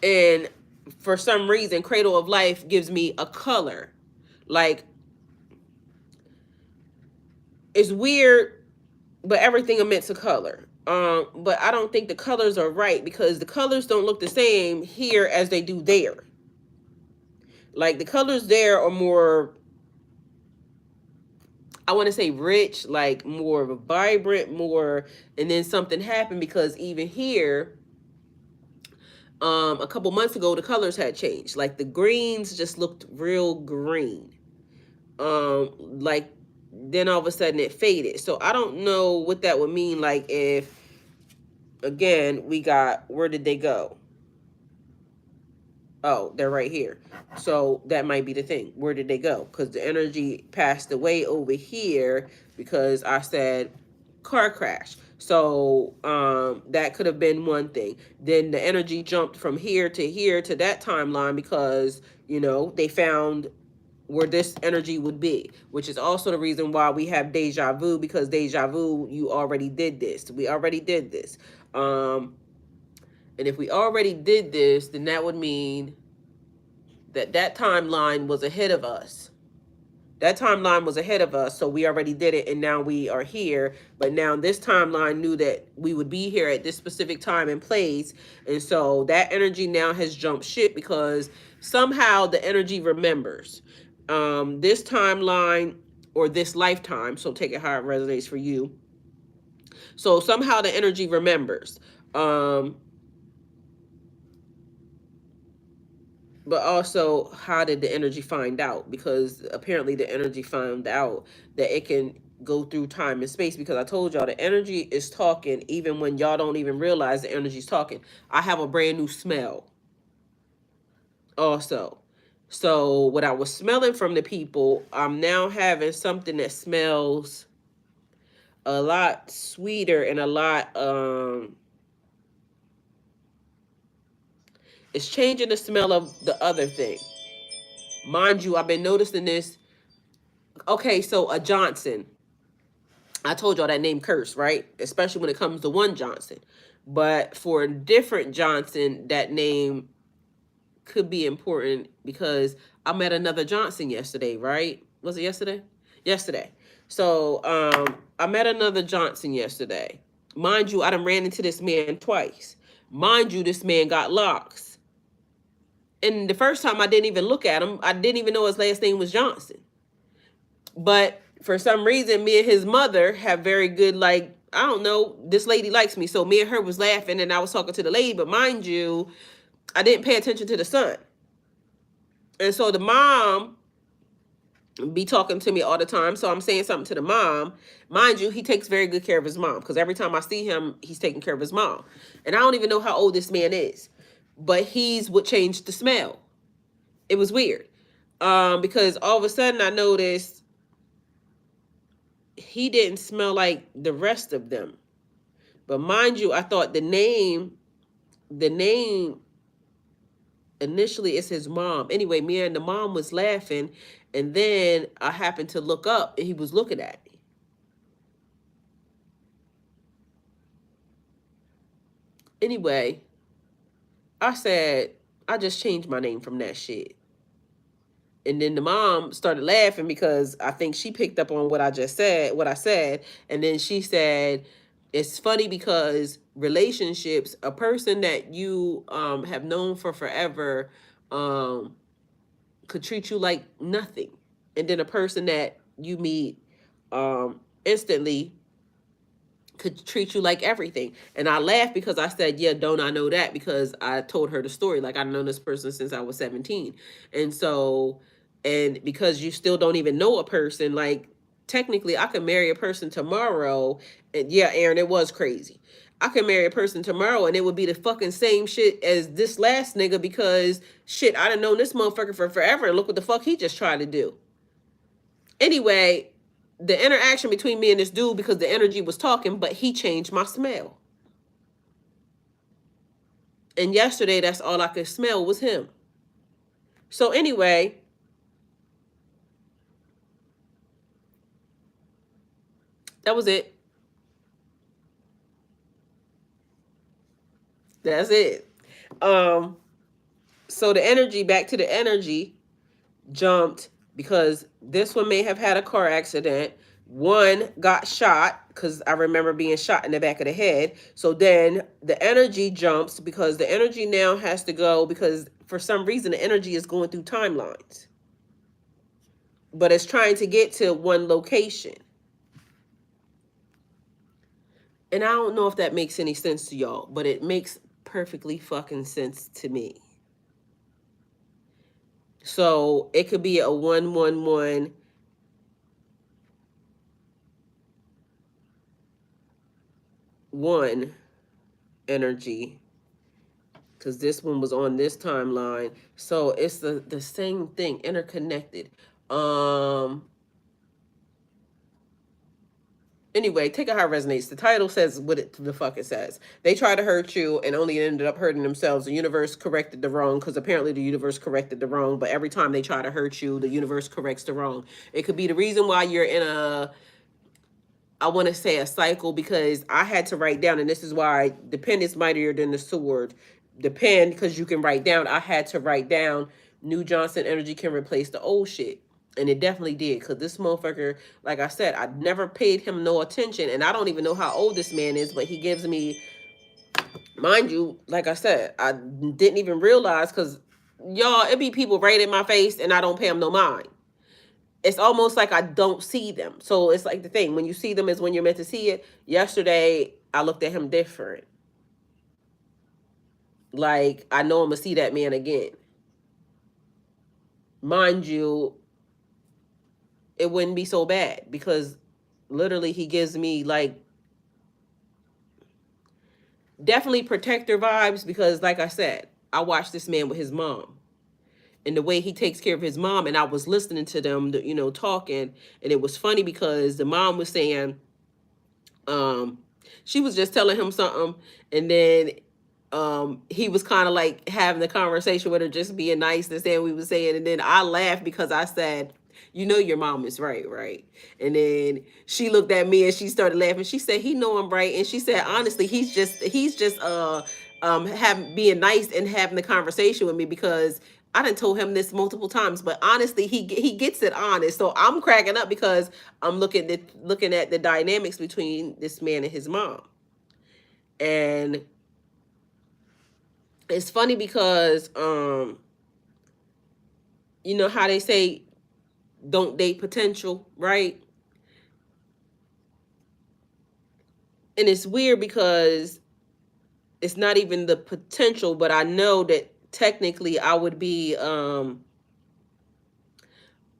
And for some reason, cradle of life gives me a color. Like, it's weird, but everything emits a color. But I don't think the colors are right because the colors don't look the same here as they do there. Like, the colors there are more, I want to say rich, like more vibrant, more, and then something happened because even here, a couple months ago, the colors had changed. Like the greens just looked real green. Like then all of a sudden it faded. So I don't know what that would mean. Like if, again, we got, where did they go? Oh, they're right here. So that might be the thing. Where did they go? Because the energy passed away over here because I said car crash. So that could have been one thing. Then the energy jumped from here to that timeline because, you know, they found where this energy would be, which is also the reason why we have deja vu, because deja vu, you already did this. We already did this. And if we already did this, then that would mean that that timeline was ahead of us. That timeline was ahead of us, so we already did it, and now we are here. But now this timeline knew that we would be here at this specific time and place, and so that energy now has jumped ship because somehow the energy remembers this timeline or this lifetime. So take it how it resonates for you. So somehow the energy remembers. But also, how did the energy find out? Because apparently the energy found out that it can go through time and space, because I told y'all the energy is talking even when y'all don't even realize the energy's talking. I have a brand new smell also. So what I was smelling from the people, I'm now having something that smells a lot sweeter and a lot it's changing the smell of the other thing. Mind you, I've been noticing this. Okay, so a Johnson. I told y'all that name curse, right? Especially when it comes to one Johnson. But for a different Johnson, that name could be important because I met another Johnson yesterday, right? Was it yesterday? Yesterday. So I met another Johnson yesterday. Mind you, I done ran into this man twice. Mind you, this man got locks. And the first time I didn't even look at him. I didn't even know his last name was Johnson. But for some reason, me and his mother have very good, like, I don't know, this lady likes me. So me and her was laughing and I was talking to the lady. But mind you, I didn't pay attention to the son. And so the mom be talking to me all the time. So I'm saying something to the mom. Mind you, he takes very good care of his mom because every time I see him, he's taking care of his mom. And I don't even know how old this man is. But he's what changed the smell. It was weird. Because all of a sudden I noticed he didn't smell like the rest of them. But mind you, I thought the name initially is his mom. Anyway, me and the mom was laughing, and then I happened to look up and he was looking at me. Anyway, I said, I just changed my name from that shit. And then the mom started laughing because I think she picked up on what I said. And then she said, it's funny because relationships, a person that you have known for forever could treat you like nothing. And then a person that you meet instantly could treat you like everything. And I laughed because I said, yeah, don't I know that? Because I told her the story. Like, I've known this person since I was 17. And so, and because you still don't even know a person, like, technically, I could marry a person tomorrow. And yeah, Aaron, it was crazy. I could marry a person tomorrow and it would be the fucking same shit as this last nigga because shit, I done known this motherfucker for forever. And look what the fuck he just tried to do. Anyway, the interaction between me and this dude, because the energy was talking, but he changed my smell. And yesterday, that's all I could smell was him. So anyway, that was it. That's it. So the energy, back to the energy, jumped because this one may have had a car accident. One got shot because I remember being shot in the back of the head. So then the energy jumps because the energy now has to go because for some reason the energy is going through timelines. But it's trying to get to one location. And I don't know if that makes any sense to y'all, but it makes perfectly fucking sense to me. So it could be a 111 energy because this one was on this timeline. So it's the same thing, interconnected. Anyway, take it how it resonates. The title says what the fuck it says. They tried to hurt you and only ended up hurting themselves. The universe corrected the wrong because apparently the universe corrected the wrong. But every time they try to hurt you, the universe corrects the wrong. It could be the reason why you're in I want to say a cycle because I had to write down, and this is why the pen is mightier than the sword. The pen, because you can write down, I had to write down New Johnson energy can replace the old shit. And it definitely did because this motherfucker, like I said, I never paid him no attention. And I don't even know how old this man is, but he gives me, mind you, like I said, I didn't even realize because y'all, it be people right in my face and I don't pay them no mind. It's almost like I don't see them. So it's like the thing, when you see them is when you're meant to see it. Yesterday, I looked at him different. Like, I know I'm going to see that man again. Mind you, it wouldn't be so bad because literally he gives me like definitely protector vibes because like I said, I watched this man with his mom and the way he takes care of his mom, and I was listening to them, you know, talking, and it was funny because the mom was saying, she was just telling him something, and then he was kind of like having the conversation with her, just being nice and saying what we was saying, and then I laughed because I said, you know your mom is right, right? And then she looked at me and she started laughing. She said, he know I'm right. And she said, honestly, he's just having being nice and having the conversation with me because I done told him this multiple times, but honestly, he gets it honest. So I'm cracking up because I'm looking at the dynamics between this man and his mom. And it's funny because you know how they say don't date potential, right? And it's weird because it's not even the potential, but I know that technically I would be a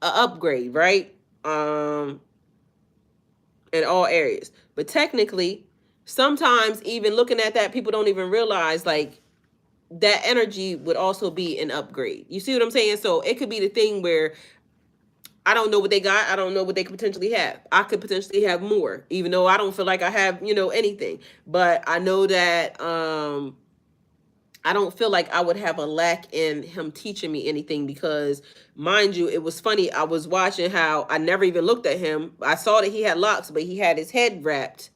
upgrade, right? In all areas. But technically, sometimes even looking at that, people don't even realize like that energy would also be an upgrade. You see what I'm saying? So it could be the thing where I don't know what they got. I don't know what they could potentially have. I could potentially have more, even though I don't feel like I have, you know, anything. But I know that I don't feel like I would have a lack in him teaching me anything because, mind you, it was funny. I was watching how I never even looked at him. I saw that he had locks, but he had his head wrapped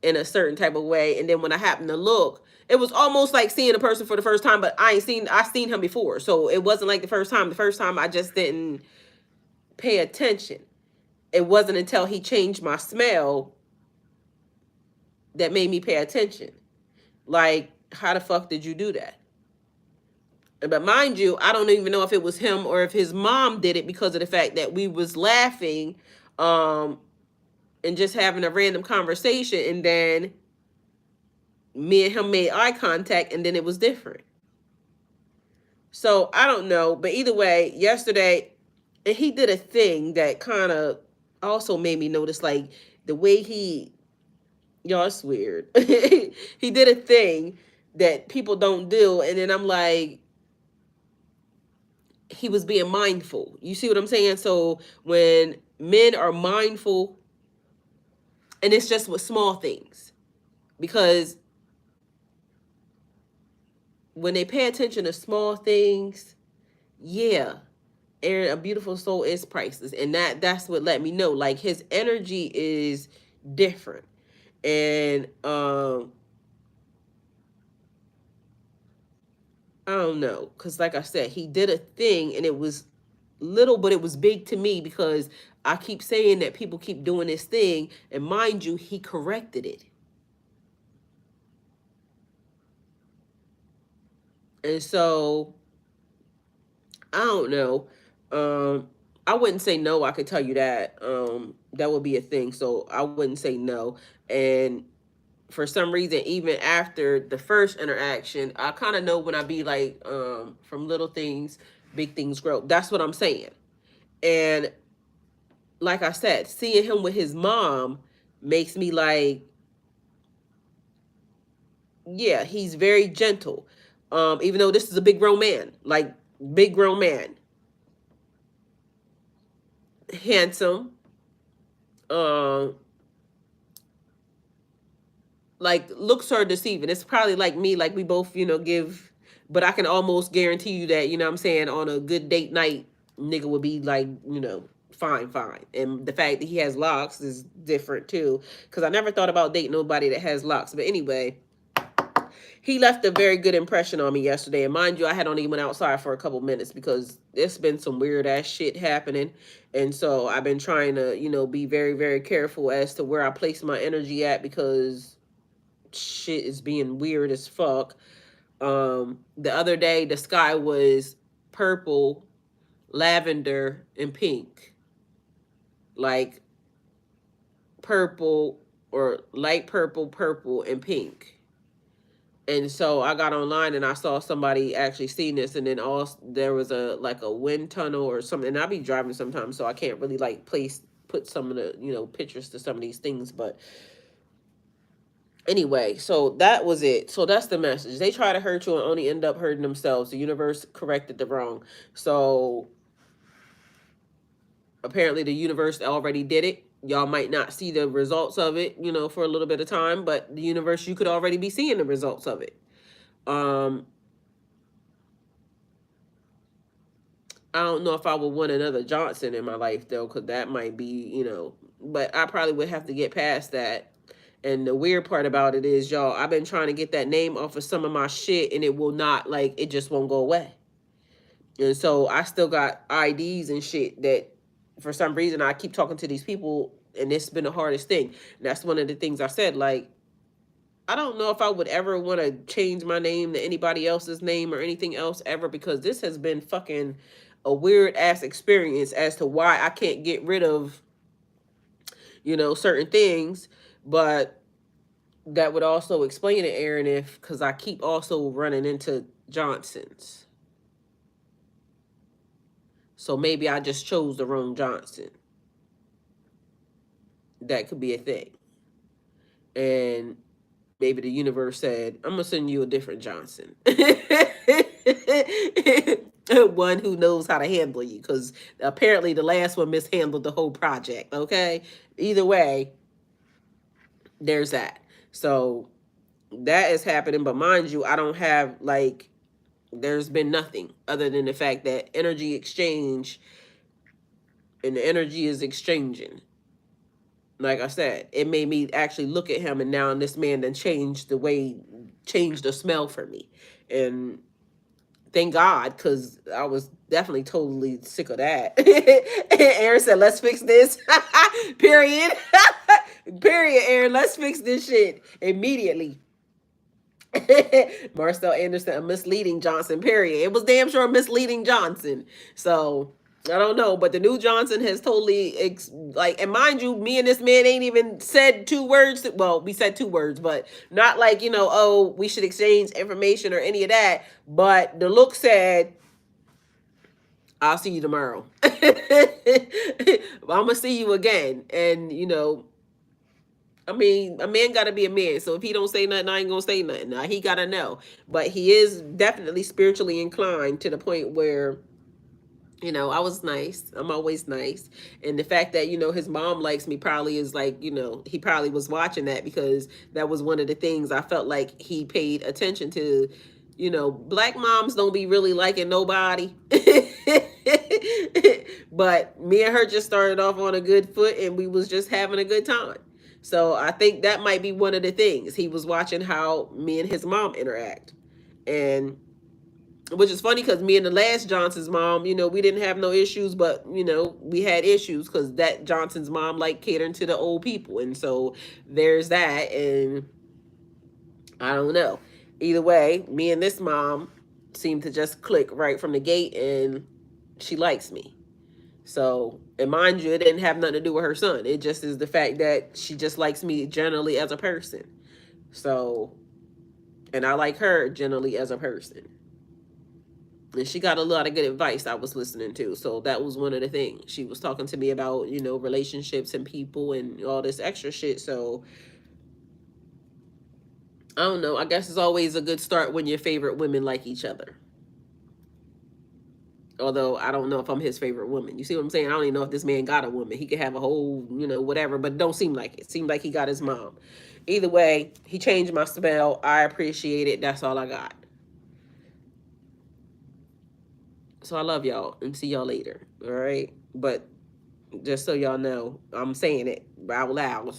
in a certain type of way. And then when I happened to look, it was almost like seeing a person for the first time, but I seen him before. So it wasn't like the first time. The first time I just didn't pay attention. It wasn't until he changed my smell that made me pay attention. Like, how the fuck did you do that? But mind you, I don't even know if it was him or if his mom did it because of the fact that we was laughing in and just having a random conversation, and then me and him made eye contact, and then it was different. So I don't know, but either way, yesterday, and he did a thing that kind of also made me notice, like the way y'all, it's weird. He did a thing that people don't do, and then I'm like, he was being mindful. You see what I'm saying? So when men are mindful, and it's just with small things, because when they pay attention to small things, yeah, and a beautiful soul is priceless, and that's what let me know, like, his energy is different. And I don't know, because like I said, he did a thing, and it was little, but it was big to me, because I keep saying that people keep doing this thing, and mind you, he corrected it. And so I don't know. I wouldn't say no. I could tell you that. That would be a thing. So I wouldn't say no. And for some reason, even after the first interaction, I kind of know when I be like, from little things, big things grow. That's what I'm saying. And like I said, seeing him with his mom makes me like, yeah, he's very gentle. Even though this is a big grown man, like big grown man, handsome, um, like looks are deceiving. It's probably like me, like we both, give, but I can almost guarantee you that, what I'm saying, on a good date night, nigga would be like, fine, fine. And the fact that he has locks is different too. Cause I never thought about dating nobody that has locks. But anyway, he left a very good impression on me yesterday. And mind you, I had only went outside for a couple minutes because there's been some weird ass shit happening. And so I've been trying to, be very, very careful as to where I place my energy at, because shit is being weird as fuck. The other day the sky was purple, lavender, and pink. Like purple, or light purple, purple, and pink. And so I got online and I saw somebody actually seeing this, and then also there was a like a wind tunnel or something. And I be driving sometimes, so I can't really like put some of the pictures to some of these things. But anyway, so that was it. So that's the message. They try to hurt you and only end up hurting themselves. The universe corrected the wrong. So apparently the universe already did it. Y'all might not see the results of it, for a little bit of time, but the universe, you could already be seeing the results of it. I don't know if I would want another Johnson in my life though, because that might be, but I probably would have to get past that. And the weird part about it is, y'all, I've been trying to get that name off of some of my shit, and it will not, like, it just won't go away. And so I still got IDs and shit that for some reason I keep talking to these people, and it's been the hardest thing. And that's one of the things I said, like, I don't know if I would ever want to change my name to anybody else's name or anything else ever, because this has been fucking a weird ass experience as to why I can't get rid of, certain things. But that would also explain it, Aaron, if, because I keep also running into Johnsons. So maybe I just chose the wrong Johnson. That could be a thing. And maybe the universe said, I'm going to send you a different Johnson. One who knows how to handle you, because apparently the last one mishandled the whole project. Okay. Either way, there's that. So that is happening. But mind you, I don't have, like, there's been nothing other than the fact that energy exchange, and the energy is exchanging. Like I said, it made me actually look at him, and now this man then changed the smell for me. And thank God, because I was definitely totally sick of that. Aaron said, let's fix this. Period. Period, Aaron. Let's fix this shit immediately. Marcel Anderson, a misleading Johnson, period. It was damn sure misleading Johnson. So I don't know, but the new Johnson has totally like, and mind you, me and this man ain't even said two words. Well, we said two words, but not like, oh, we should exchange information or any of that. But the look said, "I'll see you tomorrow." I'm gonna see you again, and I mean, a man gotta be a man. So if he don't say nothing, I ain't gonna say nothing. Now, he gotta know, but he is definitely spiritually inclined to the point where I was nice. I'm always nice. And the fact that, his mom likes me probably is like, he probably was watching that because that was one of the things I felt like he paid attention to. Black moms don't be really liking nobody. But me and her just started off on a good foot and we was just having a good time. So I think that might be one of the things. He was watching how me and his mom interact. And which is funny because me and the last Johnson's mom, we didn't have no issues, but we had issues because that Johnson's mom like catering to the old people, and so there's that. And I don't know. Either way, me and this mom seem to just click right from the gate, and she likes me. So, and mind you, it didn't have nothing to do with her son. It just is the fact that she just likes me generally as a person. So, and I like her generally as a person. And she got a lot of good advice I was listening to. So that was one of the things. She was talking to me about, relationships and people and all this extra shit. So I don't know. I guess it's always a good start when your favorite women like each other. Although I don't know if I'm his favorite woman. You see what I'm saying? I don't even know if this man got a woman. He could have a whole, whatever, but it don't seem like it. Seemed like he got his mom. Either way, he changed my spell. I appreciate it. That's all I got. So I love y'all and see y'all later. All right. But just so y'all know, I'm saying it out loud.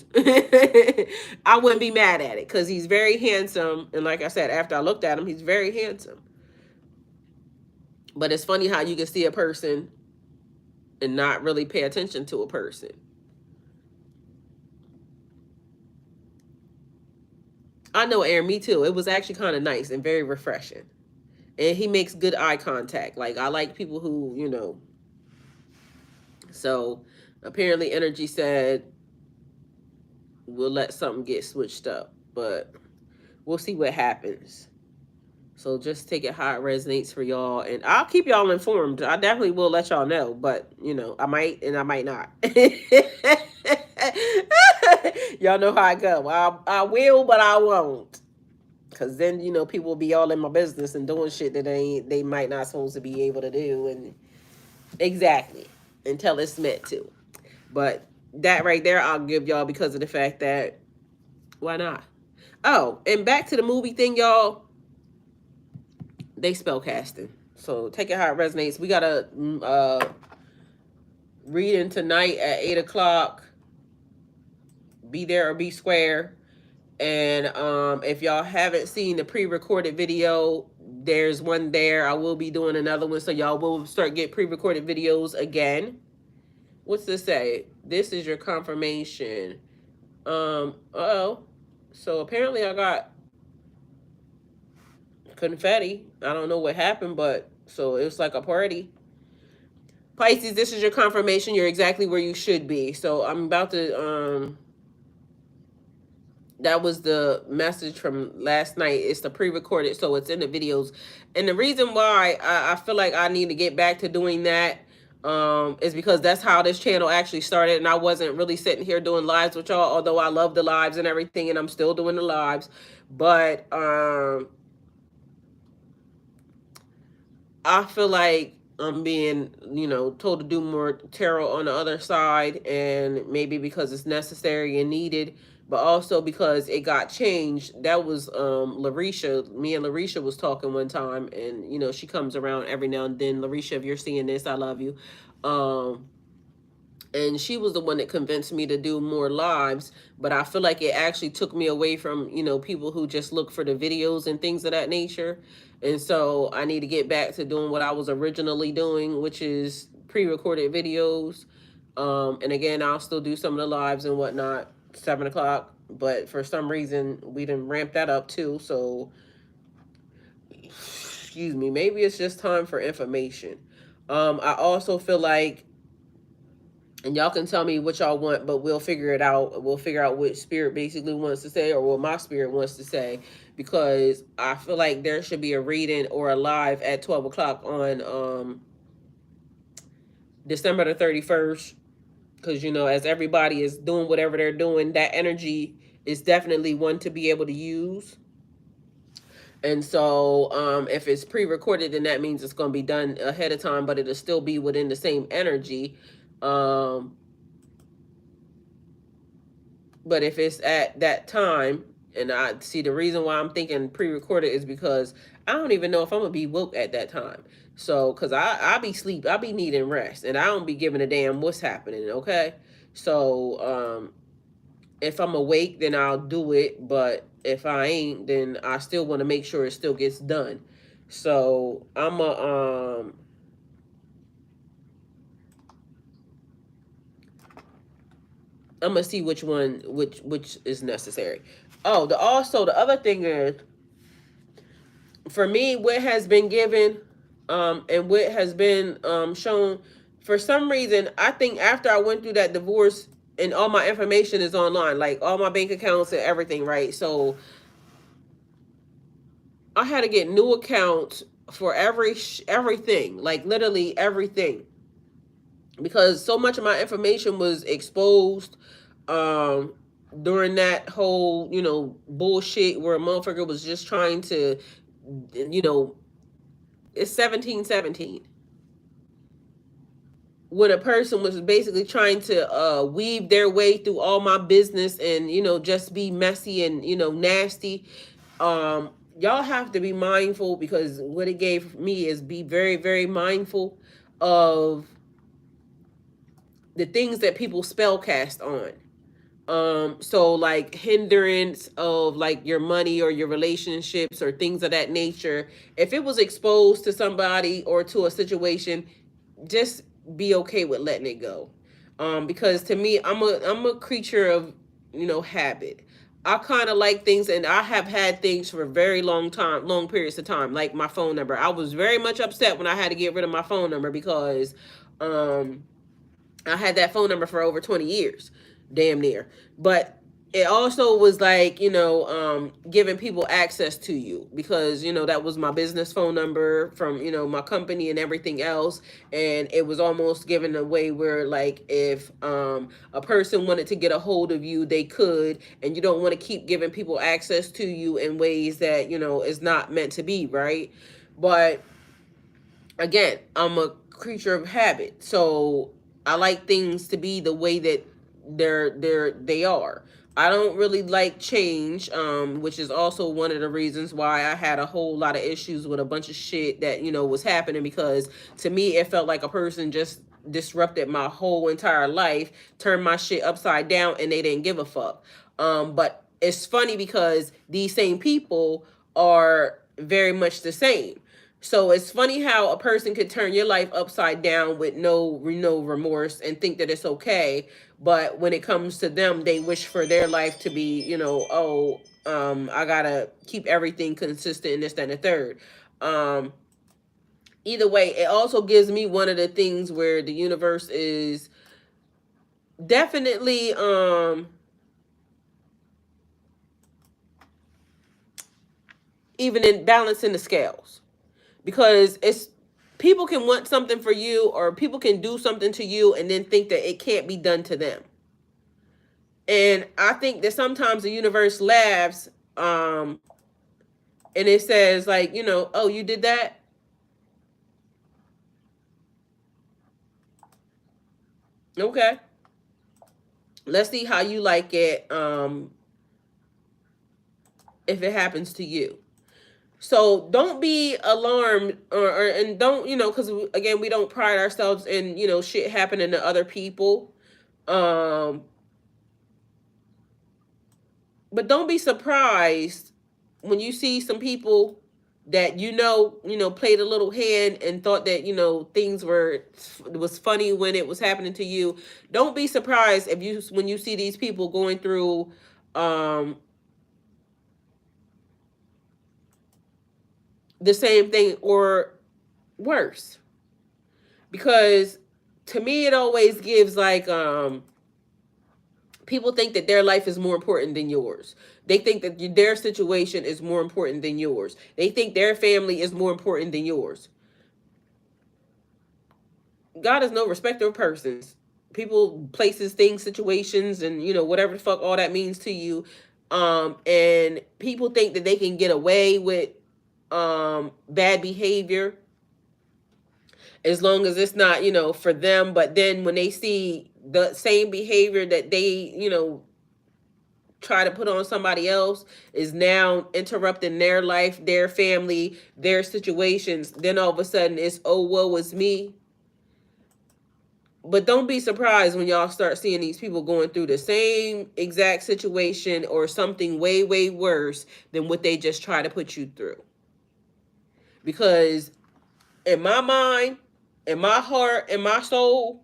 I wouldn't be mad at it because he's very handsome. And like I said, after I looked at him, he's very handsome. But it's funny how you can see a person and not really pay attention to a person. I know, Aaron, me too. It was actually kind of nice and very refreshing. And he makes good eye contact. Like, I like people who. So apparently energy said we'll let something get switched up, but we'll see what happens. So just take it how it resonates for y'all, and I'll keep y'all informed. I definitely will let y'all know, but I might and I might not. Y'all know how I go. I will, but I won't. Cause then people will be all in my business and doing shit that they might not supposed to be able to do, and exactly until it's meant to. But that right there, I'll give y'all because of the fact that why not? Oh, and back to the movie thing, y'all. They spell casting, so take it how it resonates. We got a reading tonight at 8 o'clock. Be there or be square. And if y'all haven't seen the pre-recorded video, there's one there. I will be doing another one, so y'all will start get pre-recorded videos again. What's this say? This is your confirmation. Uh-oh. So apparently I got confetti. I don't know what happened, but so it was like a party. Pisces, this is your confirmation. You're exactly where you should be. So I'm about to that was the message from last night. It's the pre-recorded, so it's in the videos. And the reason why I feel like I need to get back to doing that is because that's how this channel actually started, and I wasn't really sitting here doing lives with y'all, although I love the lives and everything, and I'm still doing the lives. But I feel like I'm being, told to do more tarot on the other side, and maybe because it's necessary and needed, but also because it got changed. That was Larisha. Me and Larisha was talking one time, and she comes around every now and then. Larisha, if you're seeing this, I love you. And she was the one that convinced me to do more lives, but I feel like it actually took me away from people who just look for the videos and things of that nature. And so I need to get back to doing what I was originally doing, which is pre-recorded videos. And again, I'll still do some of the lives and whatnot, 7 o'clock, but for some reason we didn't ramp that up too. So excuse me, maybe it's just time for information. I also feel like, and y'all can tell me what y'all want, but we'll figure it out. We'll figure out what spirit basically wants to say, or what my spirit wants to say, because I feel like there should be a reading or a live at 12 o'clock on December the 31st. Because, as everybody is doing whatever they're doing, that energy is definitely one to be able to use. And so, if it's pre-recorded, then that means it's going to be done ahead of time, but it'll still be within the same energy. Um, but if it's at that time, and I see the reason why I'm thinking pre-recorded is because I don't even know if I'm gonna be woke at that time. So, cause I be sleep, I be needing rest, and I don't be giving a damn what's happening. Okay, so if I'm awake, then I'll do it. But if I ain't, then I still want to make sure it still gets done. So I'm gonna see which one which is necessary. Oh, the other thing is, for me, what has been given, and what has been shown, for some reason, I think after I went through that divorce, and all my information is online, like all my bank accounts and everything, right? So I had to get new accounts for everything, like literally everything, because so much of my information was exposed um during that whole, bullshit where a motherfucker was just trying to, you know, it's 1717, when a person was basically trying to weave their way through all my business and, just be messy and, nasty. Y'all have to be mindful, because what it gave me is be very, very mindful of the things that people spell cast on. So like hindrance of like your money or your relationships or things of that nature, if it was exposed to somebody or to a situation, just be okay with letting it go. Because to me, I'm a creature of, habit. I kind of like things, and I have had things for a very long periods of time, like my phone number. I was very much upset when I had to get rid of my phone number, because um I had that phone number for over 20 years, damn near. But it also was like, giving people access to you, because, that was my business phone number from, my company and everything else. And it was almost given a way where, like, if a person wanted to get a hold of you, they could, and you don't want to keep giving people access to you in ways that, is not meant to be, right? But again, I'm a creature of habit, so I like things to be the way that they are. I don't really like change, which is also one of the reasons why I had a whole lot of issues with a bunch of shit that, was happening, because to me it felt like a person just disrupted my whole entire life, turned my shit upside down, and they didn't give a fuck. But it's funny, because these same people are very much the same. So it's funny how a person could turn your life upside down with no remorse and think that it's okay, but when it comes to them, they wish for their life to be, oh, I gotta keep everything consistent and this, that, and the third. Um, Either way, it also gives me one of the things where the universe is definitely even in balancing the scales, because it's people can want something for you, or people can do something to you and then think that it can't be done to them. And I think that sometimes the universe laughs, and it says, like, oh, you did that. Okay, let's see how you like it, if it happens to you. So don't be alarmed, and don't, because again, we don't pride ourselves in, shit happening to other people. um but don't be surprised when you see some people that, played a little hand and thought that, things was funny when it was happening to you. Don't be surprised if you when you see these people going through um the same thing or worse. Because to me it always gives like people think that their life is more important than yours. They think that their situation is more important than yours. They think their family is more important than yours. God is no respecter of persons. People, places, things, situations, and whatever the fuck all that means to you. And people think that they can get away with bad behavior as long as it's not, for them. But then when they see the same behavior that they, try to put on somebody else is now interrupting their life, their family, their situations, then all of a sudden it's, oh, woe is me. But don't be surprised when y'all start seeing these people going through the same exact situation or something way, way worse than what they just try to put you through. Because in my mind, in my heart, in my soul,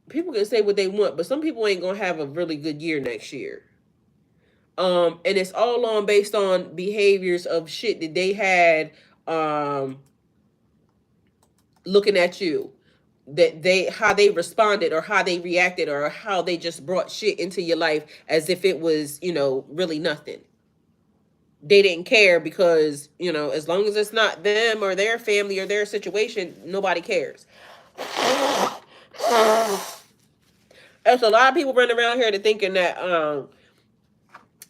people can say what they want, but some people ain't gonna have a really good year next year. And it's all on based on behaviors of shit that they had looking at you, that they, how they responded or how they reacted or how they just brought shit into your life as if it was, really nothing. They didn't care because, as long as it's not them or their family or their situation, nobody cares. There's a lot of people running around here to thinking that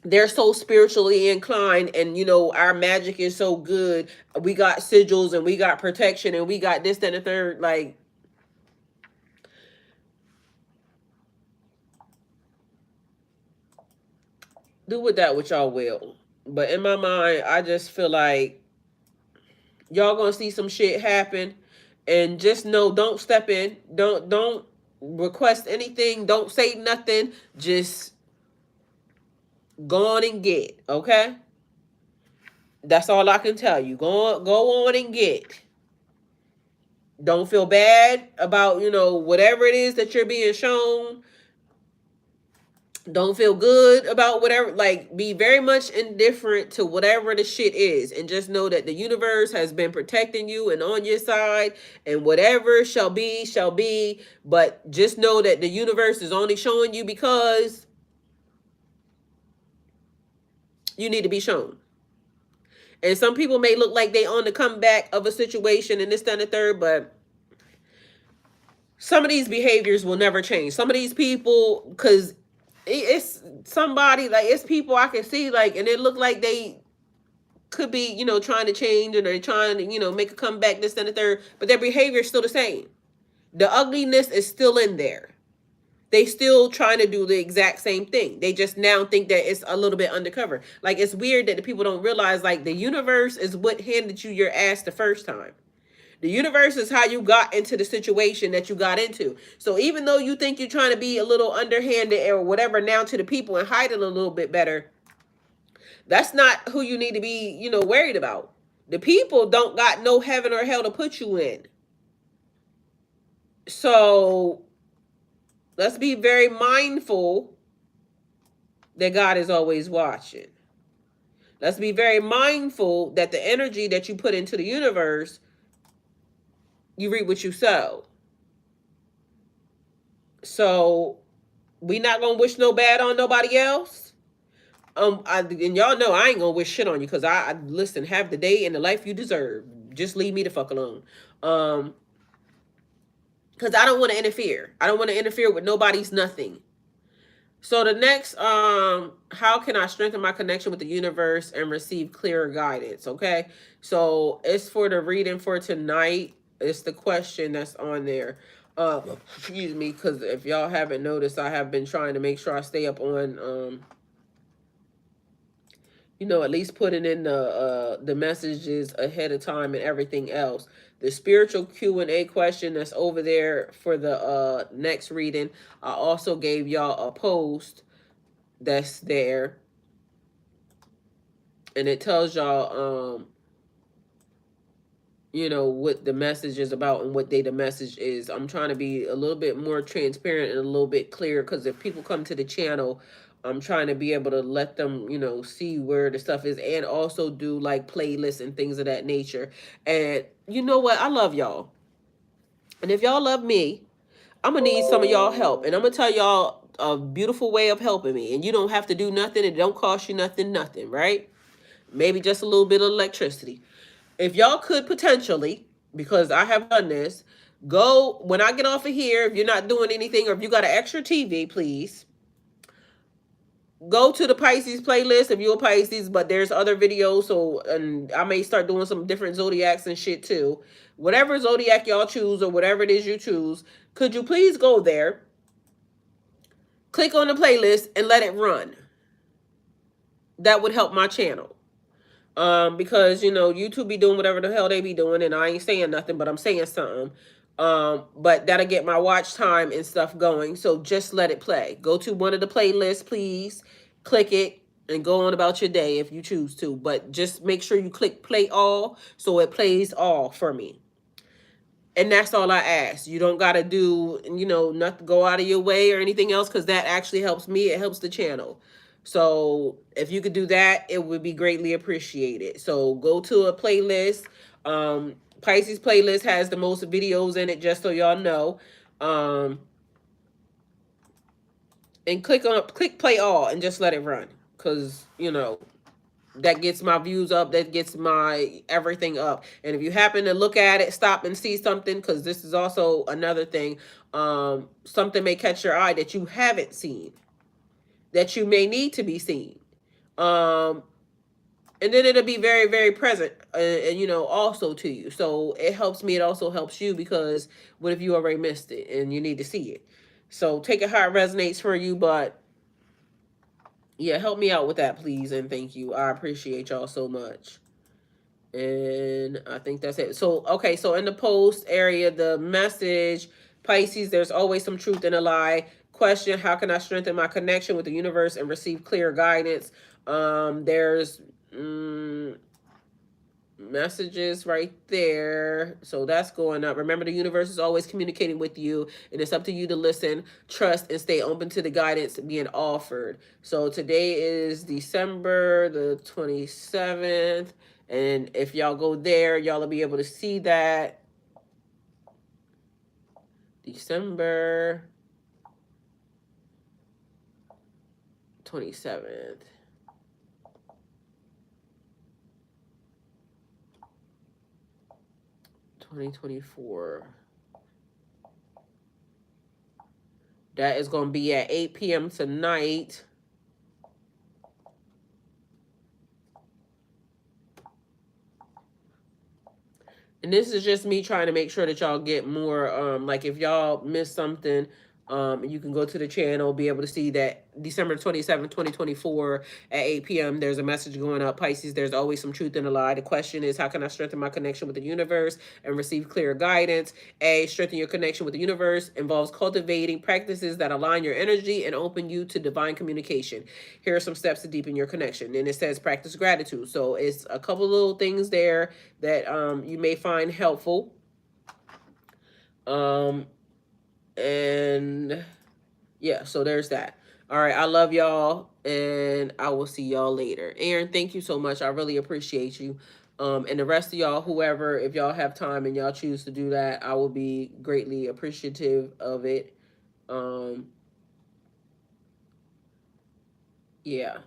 they're so spiritually inclined and our magic is so good. We got sigils and we got protection and we got this, that, and the third. Like, do with that what y'all will. But in my mind, I just feel like y'all gonna see some shit happen, and just know, don't step in, don't request anything, don't say nothing, just go on and get, okay? That's all I can tell you. Go on and get. Don't feel bad about, whatever it is that you're being shown. Don't feel good about whatever. Like, be very much indifferent to whatever the shit is. And just know that the universe has been protecting you and on your side. And whatever shall be, shall be. But just know that the universe is only showing you because you need to be shown. And some people may look like they on the comeback of a situation and this, that, and the third, but some of these behaviors will never change. Some of these people, because it's somebody, like, it's people I can see, like, and it look like they could be, trying to change, and they're trying to, make a comeback, this, that, and the third, but their behavior is still the same. The ugliness is still in there. They still trying to do the exact same thing. They just now think that it's a little bit undercover. Like, it's weird that the people don't realize, like, the universe is what handed you your ass the first time. The universe is how you got into the situation that you got into. So even though you think you're trying to be a little underhanded or whatever now to the people and hide it a little bit better, that's not who you need to be, worried about. The people don't got no heaven or hell to put you in. So let's be very mindful that God is always watching. Let's be very mindful that the energy that you put into the universe, you reap what you sow. So we not gonna wish no bad on nobody else. And y'all know I ain't gonna wish shit on you, because I listen, have the day and the life you deserve. Just leave me the fuck alone. Because I don't want to interfere. I don't want to interfere with nobody's nothing. So the next, how can I strengthen my connection with the universe and receive clearer guidance? Okay, so it's for the reading for tonight. It's the question that's on there. Excuse me, because if y'all haven't noticed, I have been trying to make sure I stay up on, at least putting in the messages ahead of time and everything else. The spiritual Q&A question that's over there for the next reading. I also gave y'all a post that's there, and it tells y'all what the message is about and what day the message is. I'm trying to be a little bit more transparent and a little bit clear, because if people come to the channel I'm trying to be able to let them, you know, see where the stuff is, and also do like playlists and things of that nature. And you know what? I love y'all. And if y'all love me, I'm gonna need some of y'all help. And I'm gonna tell y'all a beautiful way of helping me. And you don't have to do nothing. It don't cost you nothing, right? Maybe just a little bit of electricity. If y'all could potentially, because I have done this, go when I get off of here, if you're not doing anything or if you got an extra TV, please go to the Pisces playlist if you're a Pisces, but there's other videos, so and I may start doing some different zodiacs and shit too. Whatever zodiac y'all choose or whatever it is you choose, could you please go there, click on the playlist and let it run? That would help my channel. Because you know, YouTube be doing whatever the hell they be doing, and I ain't saying nothing, but I'm saying something. But that'll get my watch time and stuff going. So just let it play. Go to one of the playlists, please. Click it and go on about your day if you choose to. But just make sure you click play all so it plays all for me. And that's all I ask. You don't gotta do, you know, not go out of your way or anything else, because that actually helps me. It helps the channel. So if you could do that, it would be greatly appreciated. So go to a playlist. Pisces playlist has the most videos in it, just so y'all know. And click play all and just let it run. Cause you know, that gets my views up, that gets my everything up. And if you happen to look at it, stop and see something, because this is also another thing, something may catch your eye that you haven't seen, that you may need to be seen, and then it'll be very, very present, and you know, also to you. So it helps me, it also helps you, because what if you already missed it and you need to see it? So take it how it resonates for you. But yeah, help me out with that, please, and thank you. I appreciate y'all so much. And I think that's it. So, okay, so in the post area, the message, Pisces, there's always some truth in a lie. Question, how can I strengthen my connection with the universe and receive clear guidance? There's messages right there. So that's going up. Remember, the universe is always communicating with you, and it's up to you to listen, trust, and stay open to the guidance being offered. So today is December the 27th. And if y'all go there, y'all will be able to see that. December 27th. 2024. That is going to be at 8 p.m. tonight. And this is just me trying to make sure that y'all get more, like if y'all miss something, you can go to the channel, be able to see that December 27th, 2024 at 8 p.m. There's a message going up. Pisces, there's always some truth in a lie. The question is, how can I strengthen my connection with the universe and receive clear guidance? A, strengthen your connection with the universe involves cultivating practices that align your energy and open you to divine communication. Here are some steps to deepen your connection. And it says practice gratitude. So it's a couple little things there that you may find helpful. And yeah, so there's that. All right, I love y'all, and I will see y'all later. Aaron, thank you so much. I really appreciate you. And the rest of y'all, whoever, if y'all have time and y'all choose to do that, I will be greatly appreciative of it. Yeah.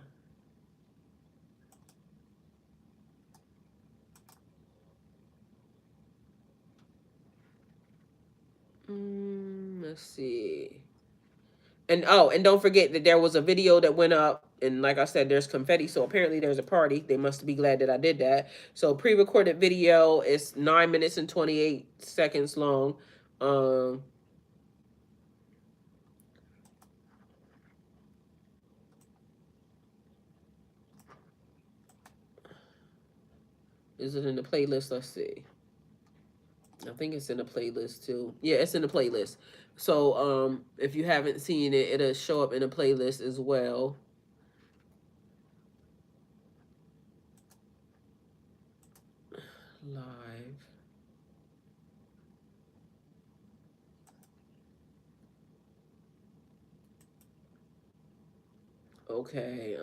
Let's see. And oh, and don't forget that there was a video that went up, and like I said, there's confetti, so apparently there's a party. They must be glad that I did that. So pre-recorded video is 9 minutes and 28 seconds long. Is it in the playlist? Let's see. I think it's in the playlist too. Yeah, it's in the playlist. So if you haven't seen it, it'll show up in the playlist as well. Live. Okay.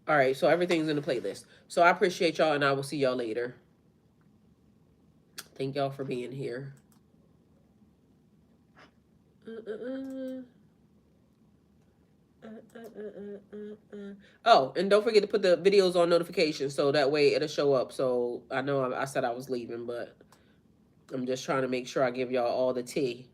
All right. So everything's in the playlist. So I appreciate y'all, and I will see y'all later. Thank y'all for being here. Oh, and don't forget to put the videos on notifications so that way it'll show up. So I know I said I was leaving, but I'm just trying to make sure I give y'all all the tea.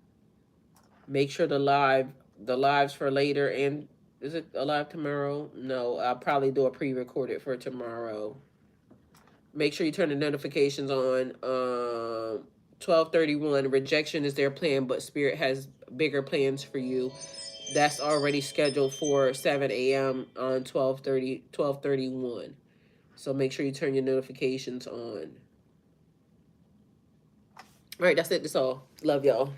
Make sure the lives for later, and is it a live tomorrow? No, I'll probably do a pre-recorded for tomorrow. Make sure you turn the notifications on. 12:31. Rejection is their plan, but Spirit has bigger plans for you. That's already scheduled for 7 a.m. on 12:31. So make sure you turn your notifications on. All right, that's it. That's all. Love y'all.